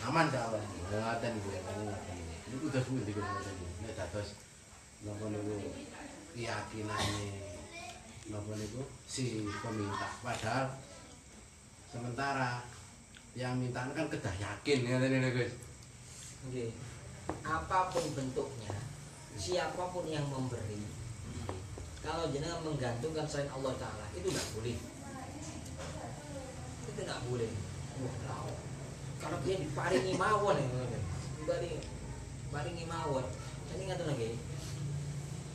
aman insyaallah ngoten iku ngoten niku udah suwi niku ngoten nek dados napa niku keyakinane napa niku si peminta padahal sementara yang minta kan kedah yakin ngoten niku Gus. Nggih. Apapun bentuknya, siapapun yang memberi, kalau jenengan menggantungkan selain Allah Ta'ala, itu tidak boleh. Itu tidak boleh. Wow. Kalau dia diparingi mawon paringi mawon. Ini ngaten lagi.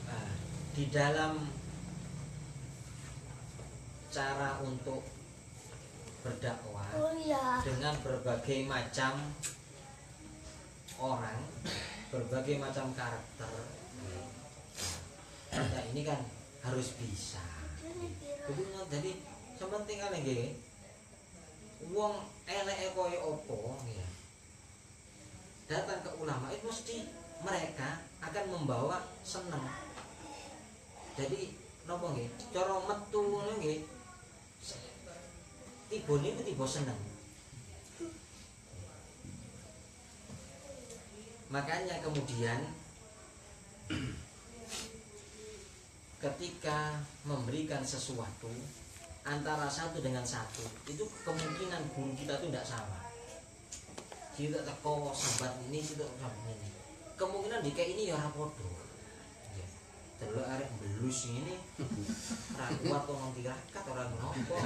Nah, di dalam cara untuk berdakwah dengan berbagai macam orang, berbagai macam karakter. Nah, ini kan harus bisa. Jadi sementing kan nggih. Wong eleke koyo apa ya. Datang ke ulama itu mesti mereka akan membawa seneng. Jadi napa nggih? Cara metu ngono nggih. Tiba niku tiba seneng. Makanya kemudian ketika memberikan sesuatu antara satu dengan satu itu kemungkinan guru kita itu tidak sama. Kita teko sahabat ini situ ini. Kemungkinan di kayak ini ya ora padha. Ya. Delok arek belus ini ra kuat wong tirakat ora ngopo.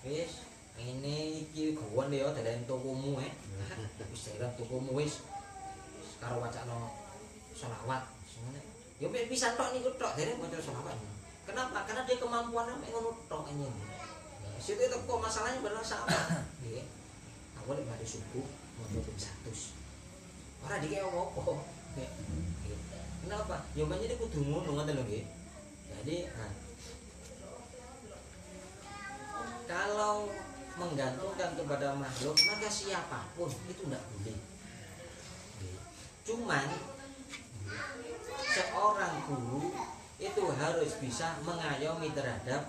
Wis ini iki gawon ya dalan tokomu wis dalan tokomu wis karo wacana selawat semuanya. Ya bisa tok niku tok dereng maca selawat. Kenapa? Karena dia kemampuannya mek ngono tok ini. Nah, situ itu kok masalahnya benar sama. Nggih. Awal bari subuh maca ping 100. Ora dikek apa-apa. Nggih. Kenapa? Ya menjadi kudu ngono ngoten lho nggih. Jadi kalau menggantungkan kepada makhluk maka siapapun itu tidak boleh. Cuman seorang guru itu harus bisa mengayomi terhadap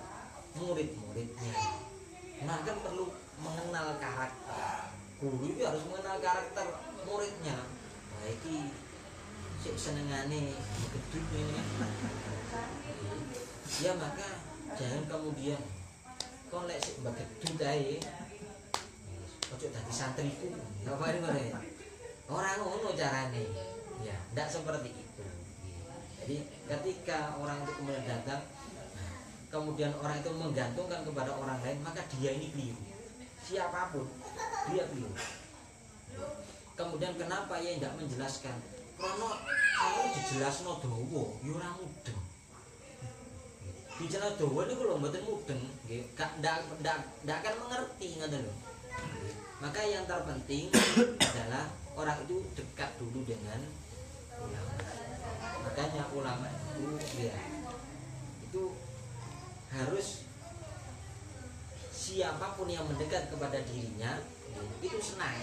murid-muridnya. Nah kan perlu mengenal karakter. Guru itu harus mengenal karakter muridnya. Baik sik senengane gedut ini. Ya maka jangan kemudian kon lek sik gedut ae. Ojo dadi santriku. Apa ini ora ngono carane. Ya, ndak seperti itu. Jadi ketika orang itu kemudian datang, kemudian orang itu menggantungkan kepada orang lain, maka dia ini keliru. Siapapun, dia keliru. Kemudian kenapa ia tidak menjelaskan? Karena kalau dijelasno dawa, ya ora mudeng. bicara dawa niku lho mboten mudeng nggih, ndak akan mengerti ngoten lho. Maka yang terpenting adalah orang itu dekat dulu dengan ulama. Makanya ulama itu ya itu harus siapapun yang mendekat kepada dirinya itu senang.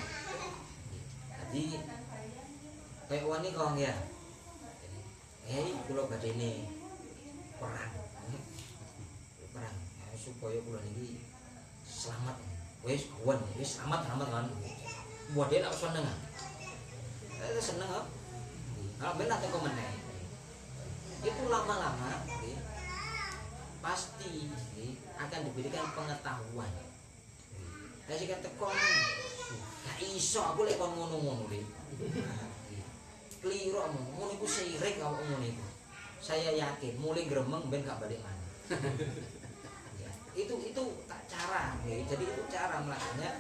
Jadi kayak wani kong ya. Kula badene perang. Perang ya, supaya kula niki selamat. Wis selamat kan. Buat dia tak seneng. Seneng kok. Kalau benar teko meneh. Itu lama-lama pasti akan diberikan pengetahuan. Lah sing teko gak iso aku lek kon ngono-ngono le. Keliru ngono iku sirik awak ngono iku. Saya yakin mulai gremeng ben gak balik mana. Itu tak cara ya. Jadi itu cara melakukannya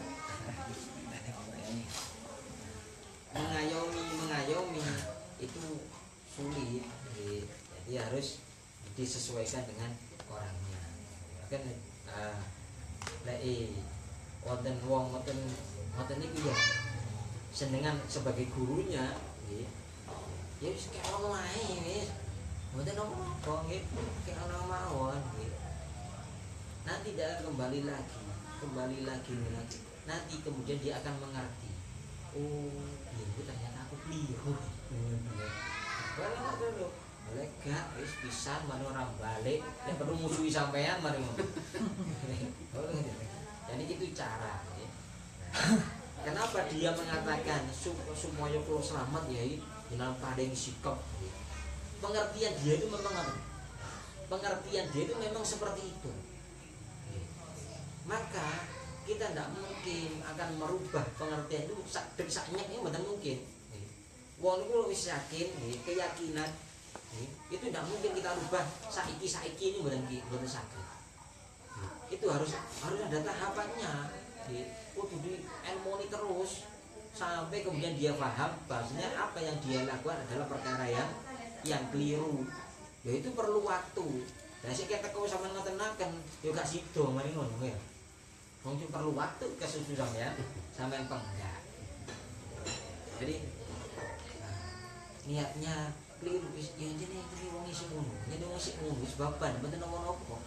mengayomi itu sulit ya. Jadi harus disesuaikan dengan orangnya kan wonten wong ngoten niku ya senengan sebagai gurunya nggih ya wis kaya ono ae wis mboten apa nggih kaya ono mawon nggih. Nanti dia akan kembali lagi. Nanti kemudian dia akan mengerti. Oh, itu ternyata aku keliru. Kalau dulu, boleh gak? Wis pisan, mana orang balik, yang perlu musuhi sampean, mari ngono. Jadi itu cara. Ya. Kenapa dia mengatakan supaya kalau selamat ya, dengan padang sikap. Pengertian dia itu memang seperti itu. Maka kita tidak mungkin akan merubah pengertian itu dari saknya ini benar mungkin. Wong itu wis yakin, keyakinan itu tidak mungkin kita rubah saiki ini benar sakit. Itu harus ada tahapannya. Kudu di ilmoni terus sampai kemudian dia paham bahwasanya apa yang dia lakukan adalah perkara yang keliru. Ya itu perlu waktu. Lah sik teko sampean ngotenaken yo gak sida mari ngono ya. Mungkin perlu waktu kesusu sampean penggak. Jadi niatnya keliru wis ya jene wong isih ngono. Jene wong isih ngono wis baban mboten napa-napa.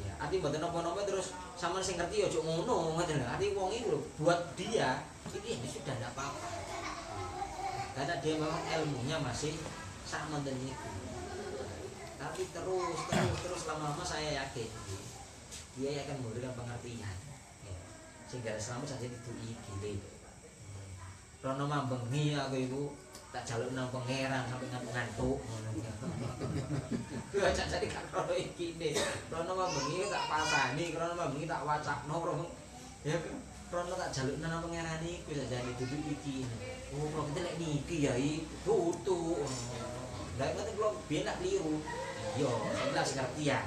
Ya, arti mboten napa-napa terus sampean sing ngerti ya ojo ngono ngoten lho. Arti wong iki lho buat dia itu ya sudah tidak apa-apa. Karena dia memang ilmunya masih sak menten niku. Tapi terus lama-lama saya yakin dia akan memberikan pengertian sehingga selamat saja itu gile. Rono mambengi aku iku tak jaluk nang pangeran sampai ngantuk-ngantuk ngono. Ku aja jadi kan rono iki ne. Rono mambengi tak pasani, rono mambengi tak wacakno rono. Ya rono tak jaluk nang pangeran iku sajane duduk iki. Oh, kok lek niki yai tutu. Lah nek kula biyen nak keliru. Yo, jelas ngerti ya.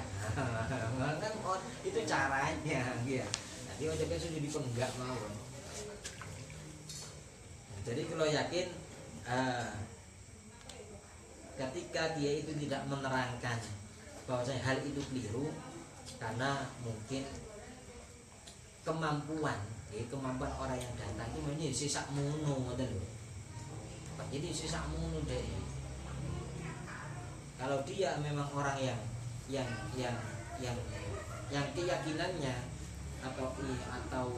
Itu caranya gitu. Jadi ojeknya sudah dipenggak mawon. Jadi kalau yakin ketika dia itu tidak menerangkan bahwasanya hal itu keliru karena mungkin kemampuan orang yang datang itu memang sisak mono ngoten lho. Jadi sisak mono deh. Kalau dia memang orang yang keyakinannya atau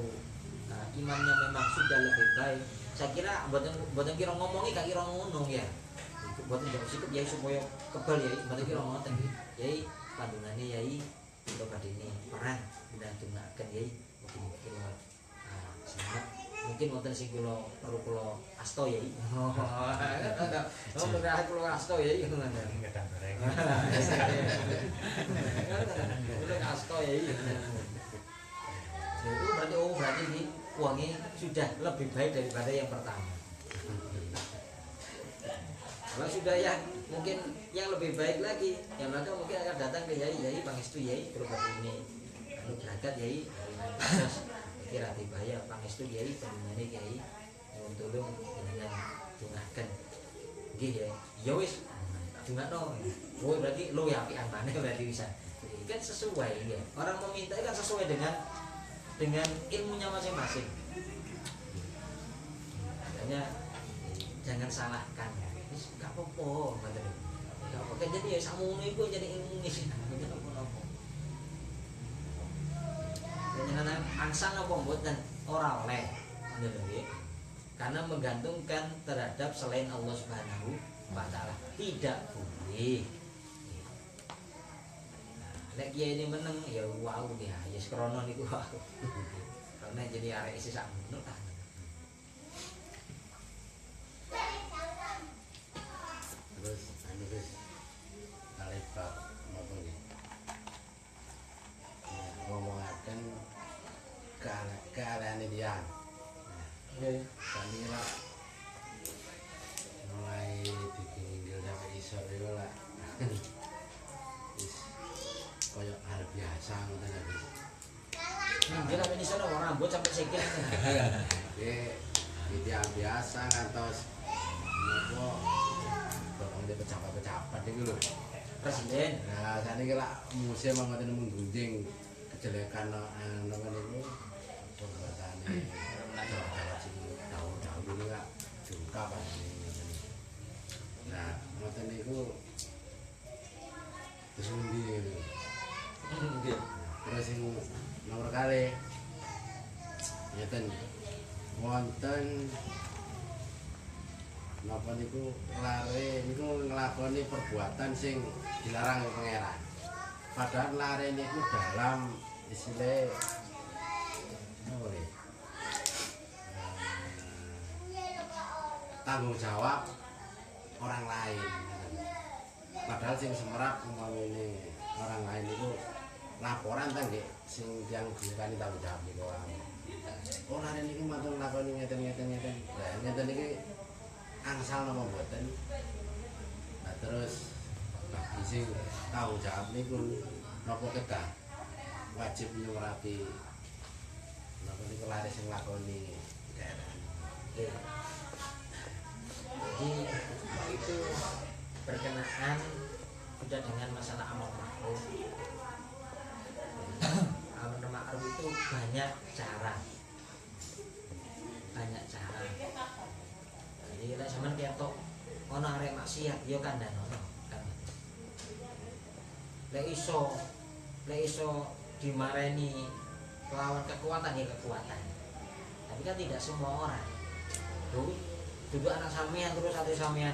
imannya memang sudah lebih baik, saya kira buatan kira ngomongnya gak kira ngono ya. Buatan jauh sikap ya supaya kebal ya, buatan kira ngoten ya. Pandungannya ya kita pada ini perang udah tunggakkan ya. Mungkin wonten sing kula perlu kula asta ya. Oh, kula asta ya ngono. Gedang goreng. Kula asta ya. Itu berarti ini uangnya sudah lebih baik daripada yang pertama. Kalau sudah ya mungkin yang lebih baik lagi, yang maka mungkin akan datang ke yai pangestu yai berobat ini. Lalu berangkat yai kira tibaya pangestu kiai panjenengane kiai nyuwun tulung jenengan dungaken nggih ya ya wis dungakno oh berarti lo ya apian maneh berarti bisa Ini kan sesuai ya. Orang meminta itu kan sesuai dengan ilmunya masing-masing. Makanya jangan salahkan. Wis gak apa-apa, ngoten. Gak apa-apa jadi ya sakmono iku jadi ilmu sih. Mboten apa-apa. Jenengan angsal apa mboten ora oleh. Ngoten nggih. Karena menggantungkan terhadap selain Allah Subhanahu wa taala. Tidak boleh. Nek kiai ini meneng ya wow dia, ya sekrono niku wow. Karena jadi arek isi sakmono ta. Terus anu wis kali bab napa nggih. Ngomongaken kealeane dia. Nggih. Sami lah mulai dikinggil sampai isor itu lah wis koyo hal biasa ngoten ya wis. Minggir apa ini sana orang rambut sampai sikil. Dia biasa ngantos nopo barang dia pejabat-pejabat iki lho. Presiden. Nah, saniki lah musim ngoten menggunjing kejelekan napa niku perbuatane Jawa sing tahun-tahun ini kak juga Pak. Nah, ngoten niku terus ngendi niku. Nggih. Terus sing nomor kali ngeten wonten napa niku lare niku nglakoni perbuatan sing dilarang oleh pangeran. Padahal lare niku dalam istilah apa ya? Tanggung jawab orang lain. Padahal sing semerap umpamane orang lain itu laporan ta nggih sing yang dikani tanggung jawab niku. Oh lare niki mantun lakoni ngeten. Lah ngeten iki angsal napa mboten. Nah terus bagi sing tanggung jawab niku napa kedah wajib nyurati napa niku lare sing lakoni daerah. Jadi itu berkenaan sudah dengan masalah amal ma'ruf. Amal ma'ruf itu banyak cara. Jadi kita sampean ketok ono arek maksiat ya kandhanono kan. Lek iso dimareni lawan kekuatan ya kekuatan. Tapi kan tidak semua orang. Duduk anak sampean terus ate sampean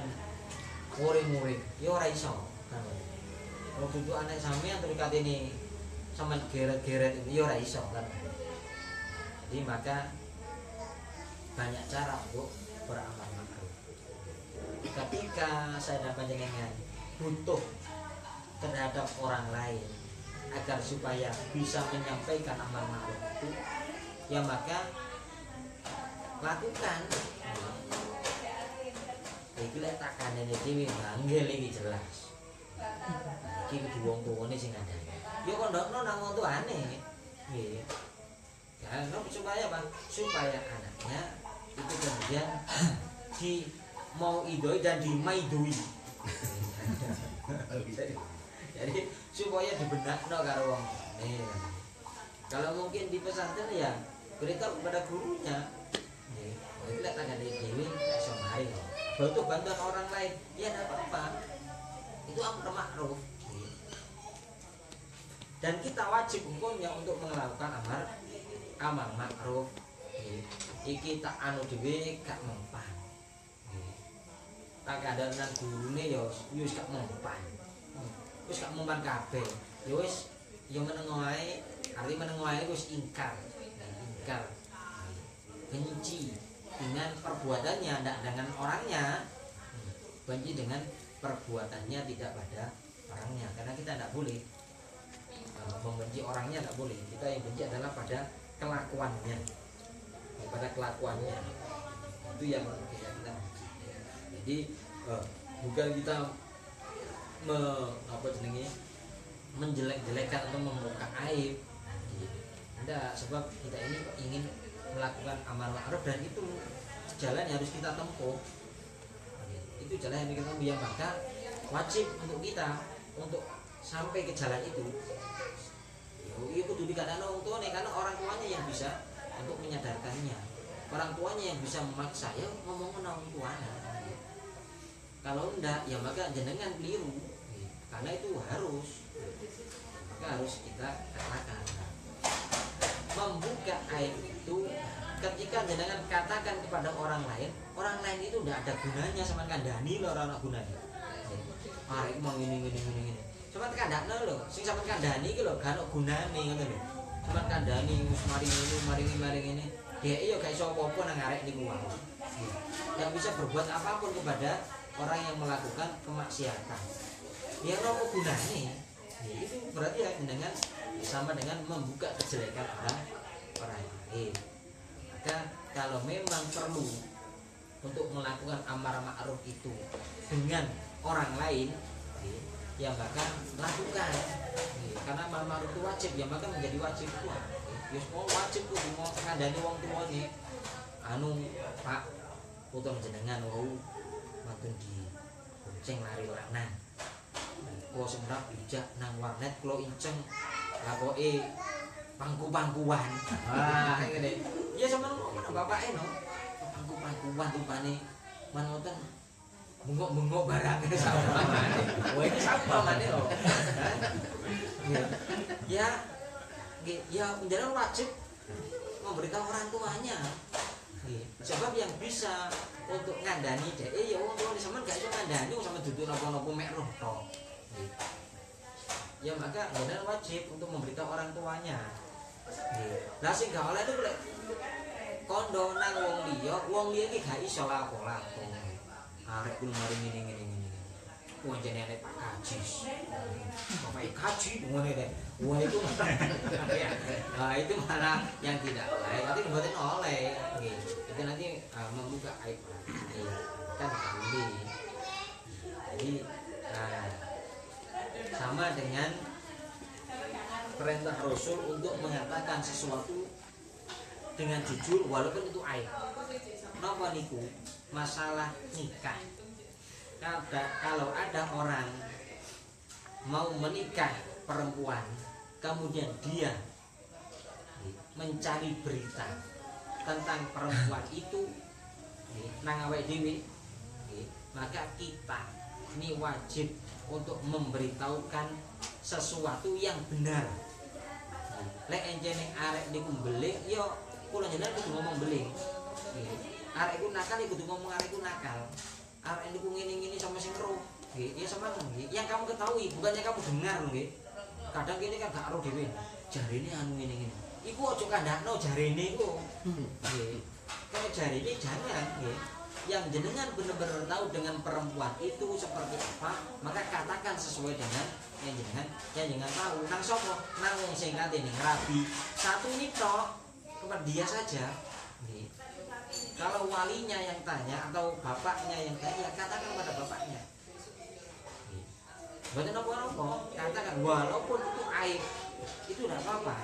muring-muring, ya ora iso kan. Kalau duduk anak sampean terus katene sampean geret-geret itu ya ora iso kan. Jadi maka banyak cara untuk beramal ma'ruf. Ketika saya dan panjenengan butuh terhadap orang lain agar supaya bisa menyampaikan amal ma'ruf itu, ya maka lakukan. Iki lek takane dhewe manggil iki jelas. Iki kudu wong tuwane sing ngandani. Ya kondokno nang wong tuane. Nggih. Karena supaya apa? Supaya anaknya itu kemudian mau idoi dan dimaidoi. Jadi supaya dibenakno karo wong. Kalau mungkin di pesantren ya beritahu kepada gurunya. Nggih. Iki lek takane dhewe iso mari kok. Untuk bantuan orang lain ya tidak apa-apa, itu amar ma'ruf. Dan kita wajib hukumnya untuk melakukan amal ma'ruf. Iki tak anu dhewe gak mempan. Tak kandhanan gurune ya wis gak mempan. Wis gak mempan kabeh. Ya wis ya menengo ae, arti menengo ae wis ingkar. Ingkar. Benci dengan perbuatannya, tidak dengan orangnya. Benci dengan perbuatannya, tidak pada orangnya. Karena kita tidak boleh membenci orangnya, tidak boleh. Kita yang benci adalah pada kelakuannya, pada kelakuannya. Itu yang kita benci. Jadi bukan kita menjelek-jelekan atau membuka aib. Tidak, sebab kita ini ingin melakukan amal ma'ruf dan itu jalan yang harus kita tempuh. Itu jalan yang kita tempuh, yang maka wajib untuk kita untuk sampai ke jalan itu, itu kudu dikatakan orang tuanya, karena orang tuanya yang bisa untuk menyadarkannya, orang tuanya yang bisa memaksa. Ya ngomong orang tuanya, kalau enggak ya maka jenengan keliru, karena itu maka harus kita katakan. Membuka aib itu ketika jenengan katakan kepada orang lain itu udah ada gunanya sama kandani lho, orang gunanya. Arek mau ngene. Sampeyan kandakno lho, sing sampeyan kandani iki lho gak ono gunane ngono lho. Sampeyan kandani wis mari ngene. Dhek yo gak iso apa-apa nang arek niku wae. Gak bisa berbuat apapun kepada orang yang melakukan kemaksiatan. Ya ono gunane. Itu berarti ya dengan sama dengan membuka kejelekan orang lain. Maka kalau memang perlu untuk melakukan amar ma'ruf itu dengan orang lain, ya maka lakukan. Karena amar ma'ruf itu wajib, ya maka menjadi wajib itu. Ya semua wajib tuh mau ngandani wong tuane. Pak, putra jenengan wau mantun di bonceng lari lanang. Kalo semrap bijak nang warnet kalo inceng lakoke pangku-pangkuan. Wah, ngene. Ya sampeyan ngono bapake no. Pangku-pangkuan rupane manoten bengok-bengok barang sama maneh. Wah, iki sapa maneh lho. Ya menjadi wajib memberitahu orang tuanya. Sebab yang bisa untuk ngandani dhek ya wong tuane sampean gak iso ngandani sampe duduk napa-napa mek roh tok. Ya maka benar wajib untuk memberitahu orang tuanya. Lah sing gak oleh itu lek kondo nang wong liya iki gak iso lapo-lapo. Arek kuwi mari ngene. Wong jenenge Pak Kajis. Bapak Kaji ngene deh. Wah itu nah itu malah yang tidak baik. Nanti mboten oleh. Itu nanti membuka aib kan boleh. Jadi sama dengan perintah Rasul untuk mengatakan sesuatu dengan jujur walaupun itu aib. Napa niku? Masalah nikah. Kalau ada orang mau menikah perempuan, kemudian dia mencari berita tentang perempuan itu nang awake dhewe, maka kita ini wajib untuk memberitahukan sesuatu yang benar. Lek enjene arek niku mbelik, yo kula jenengan kudu ngomong beling. Arek iku nakal, kudu ngomong arek iku nakal. Arek niku ngene-ngene sama sing roh. Ya sama yang kamu ketahui, bukannya kamu dengar nggih. Kadang kene kan gak ero dhewe. Jarine anu ngene-ngene. Iku aja kandakno jarine iku. Nggih. Kalau jarine jangan nggih. Yang jenengan benar-benar tahu dengan perempuan itu seperti apa, maka katakan sesuai dengan yang jenengan tahu. Nang sapa? Nang wong sing katene rabi. Satu ini tok kepada dia saja. Nggih. Kalau walinya yang tanya atau bapaknya yang tanya, katakan pada bapaknya. Bukan apa-apa, katakan walaupun itu aib, itu tidak apa-apa.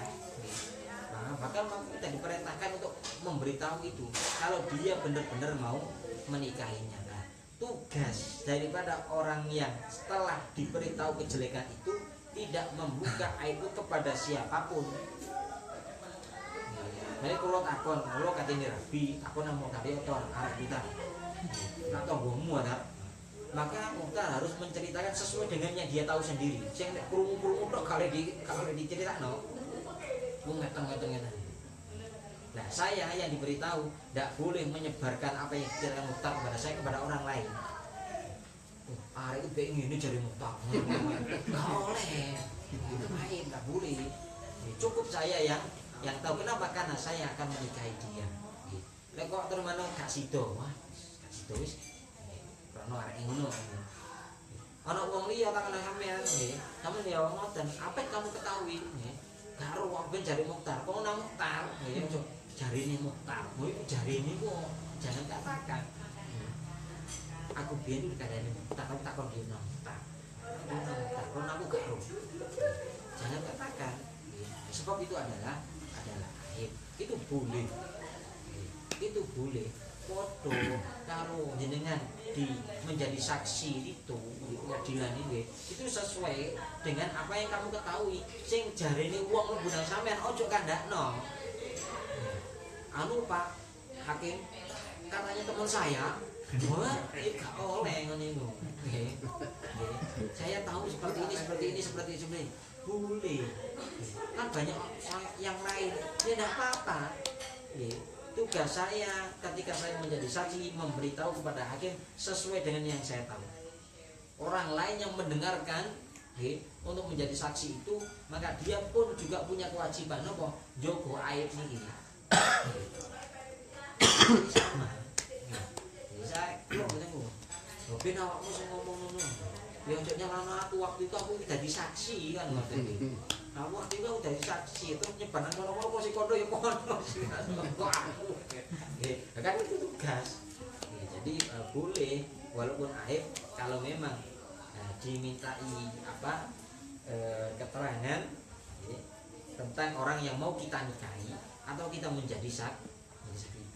Nah, bahkan kita diperintahkan untuk memberitahu itu. Kalau dia benar-benar mau menikahinya, nah, tugas daripada orang yang setelah diberitahu kejelekan itu tidak membuka aib itu kepada siapapun. Jadi kalau takon, kalau katanya rabi, takon mau kali otor, arah kita, atau gomu ada, maka Mukhtar harus menceritakan sesuai dengan yang dia tahu sendiri. Yang kurung-kurung dok kalau diceritakan, no, ngeteng. Nah saya yang diberitahu tidak boleh menyebarkan apa yang diceritakan Mukhtar kepada saya kepada orang lain. Arah itu kayak ini jadi Mukhtar, nggak boleh, nggak boleh. Cukup saya yang tahu. Kenapa? Karena saya akan menikahi dia. Lek kok terus mana gak sido, wah gak sido wis. Karena arek ngono. Ana wong liya tak kenal sampean nggih. Sampeyan ya ngoten, apa yang kamu ketahui nggih? Karo wong ben jare Mukhtar, kok nang Mukhtar nggih, jarine Mukhtar. Kuwi jarine kok jangan katakan. Aku biyen dikandani Mukhtar, tapi tak kon dino Mukhtar. Kon aku gak ro. Jangan katakan. Sebab itu adalah aib. Itu boleh. podo karo jenengan di menjadi saksi itu di pengadilan ini itu sesuai dengan apa yang kamu ketahui. Sing jarene wong mlebu nang sampean ojo kandakno. Anu Pak Hakim, katanya teman saya, wah, gak oleh ngene iku. Nggih. Saya tahu seperti ini. Boleh. Kan banyak yang lain. Ya enggak apa-apa. Nggih. Tugas saya ketika saya menjadi saksi memberitahu kepada hakim sesuai dengan yang saya tahu. Orang lain yang mendengarkan untuk menjadi saksi itu, maka dia pun juga punya kewajiban apa? Jogo aib niki. Sama. Jadi saya kok ketemu. Ben awakmu sing ngomong ngono. Ya ojo nyalano aku waktu itu aku dadi saksi kan ngoten iki. Nah, waktu itu aku dadi saksi itu nyebaran ngono-ngono kok si kondo ya kono kok aku. Nggih, kan itu tugas. Jadi boleh walaupun aib kalau memang dimintai keterangan tentang orang yang mau kita nikahi atau kita menjadi saksi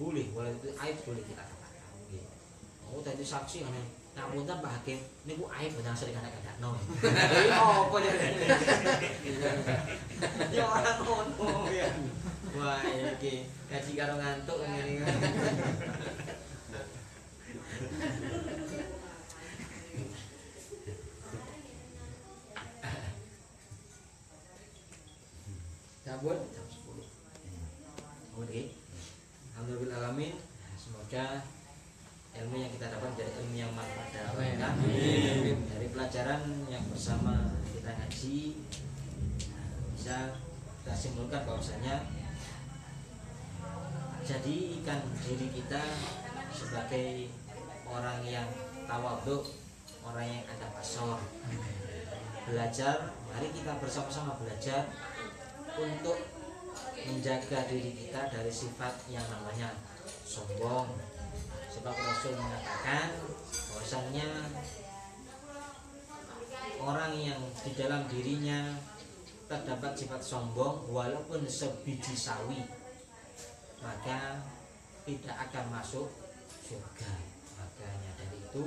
boleh, walaupun itu aib boleh kita katakan. Oh tadi saksi kan ngapunten Pak Hakim niku aib benar sering kadang-kadang. Oh apa jadi ya orang ngono ya. Wah iki gaji karo ngantuk ngene. Cabut jam 10. Oke. Alhamdulillahalamin. Semoga ilmu yang kita dapat dari ilmu yang manfaat dari pelajaran yang bersama kita ngaji bisa kita simpulkan bahwasanya jadikan diri kita sebagai orang yang tawadhu, orang yang adab asor. Belajar, mari kita bersama-sama belajar untuk menjaga diri kita dari sifat yang namanya sombong. Sebab Rasul mengatakan bahwasanya orang yang di dalam dirinya terdapat sifat sombong walaupun sebiji sawi maka tidak akan masuk surga. Makanya dari itu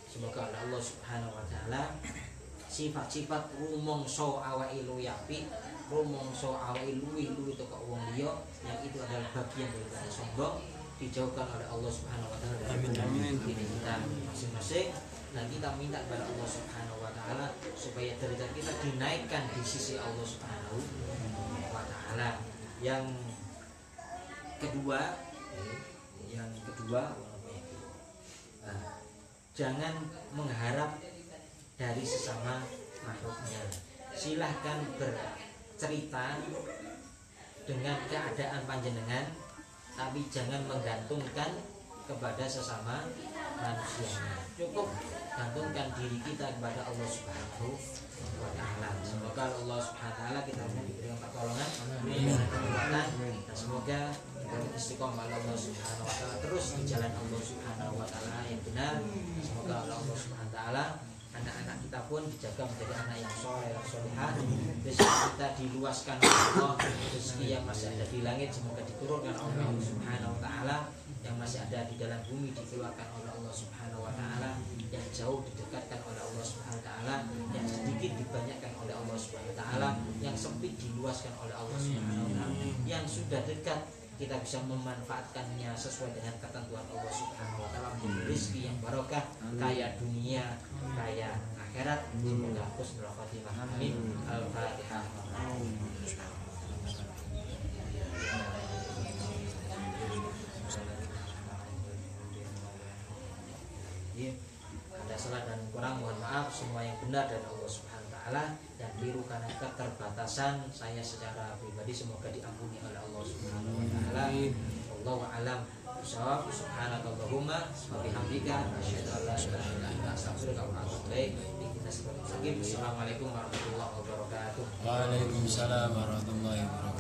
semoga Allah Subhanahu wa taala sifat-sifat rumongso awake luwih apik, rumongso awake luwih itu kok wong liya yang itu adalah bagian dari sombong dijauhkan oleh Allah Subhanahu wa taala dari diri kita masing-masing, dan kita minta kepada Allah Subhanahu wa taala supaya derajat kita dinaikkan di sisi Allah Subhanahu wa taala. Yang kedua jangan mengharap dari sesama makhluknya. Silahkan bercerita dengan keadaan panjenengan, tapi jangan menggantungkan kepada sesama manusia. Cukup gantungkan diri kita kepada Allah Subhanahu wa taala. Semoga Allah Subhanahu wa taala kita diberikan pertolongan, kekuatan, dan semoga kita istiqomah Allah Subhanahu wa taala terus di jalan Allah Subhanahu wa taala yang benar. Semoga Allah Subhanahu wa taala anak-anak kita pun dijaga menjadi anak yang soleh, solehah. Rezeki kita diluaskan oleh Allah, rezeki yang masih ada di langit semoga diturunkan oleh Allah Subhanahu wa taala, yang masih ada di dalam bumi dikeluarkan oleh Allah Subhanahu wa taala, yang jauh didekatkan oleh Allah Subhanahu wa taala, yang sedikit dibanyakkan oleh Allah Subhanahu wa taala, yang sempit diluaskan oleh Allah Subhanahu wa taala, yang sudah dekat kita bisa memanfaatkannya sesuai dengan ketentuan Allah Subhanahu wa taala, menjadi rezeki yang barokah, kaya dunia, kaya akhirat. Semoga husnul khotimah. Amin. Al-Fatihah. Ada salah dan kurang mohon maaf, semua yang benar dari Allah Subhanahu wa taala, dan keliru karena keterbatasan saya secara pribadi semoga diampuni oleh Allah Subhanahu wa taala. Wallahu a'lam bishawab. Subhanakallahumma wa bihamdika asyhadu an la ilaha illa anta astaghfiruka wa atubu ilaik. Assalamualaikum warahmatullahi wabarakatuh. Waalaikumsalam warahmatullahi wabarakatuh.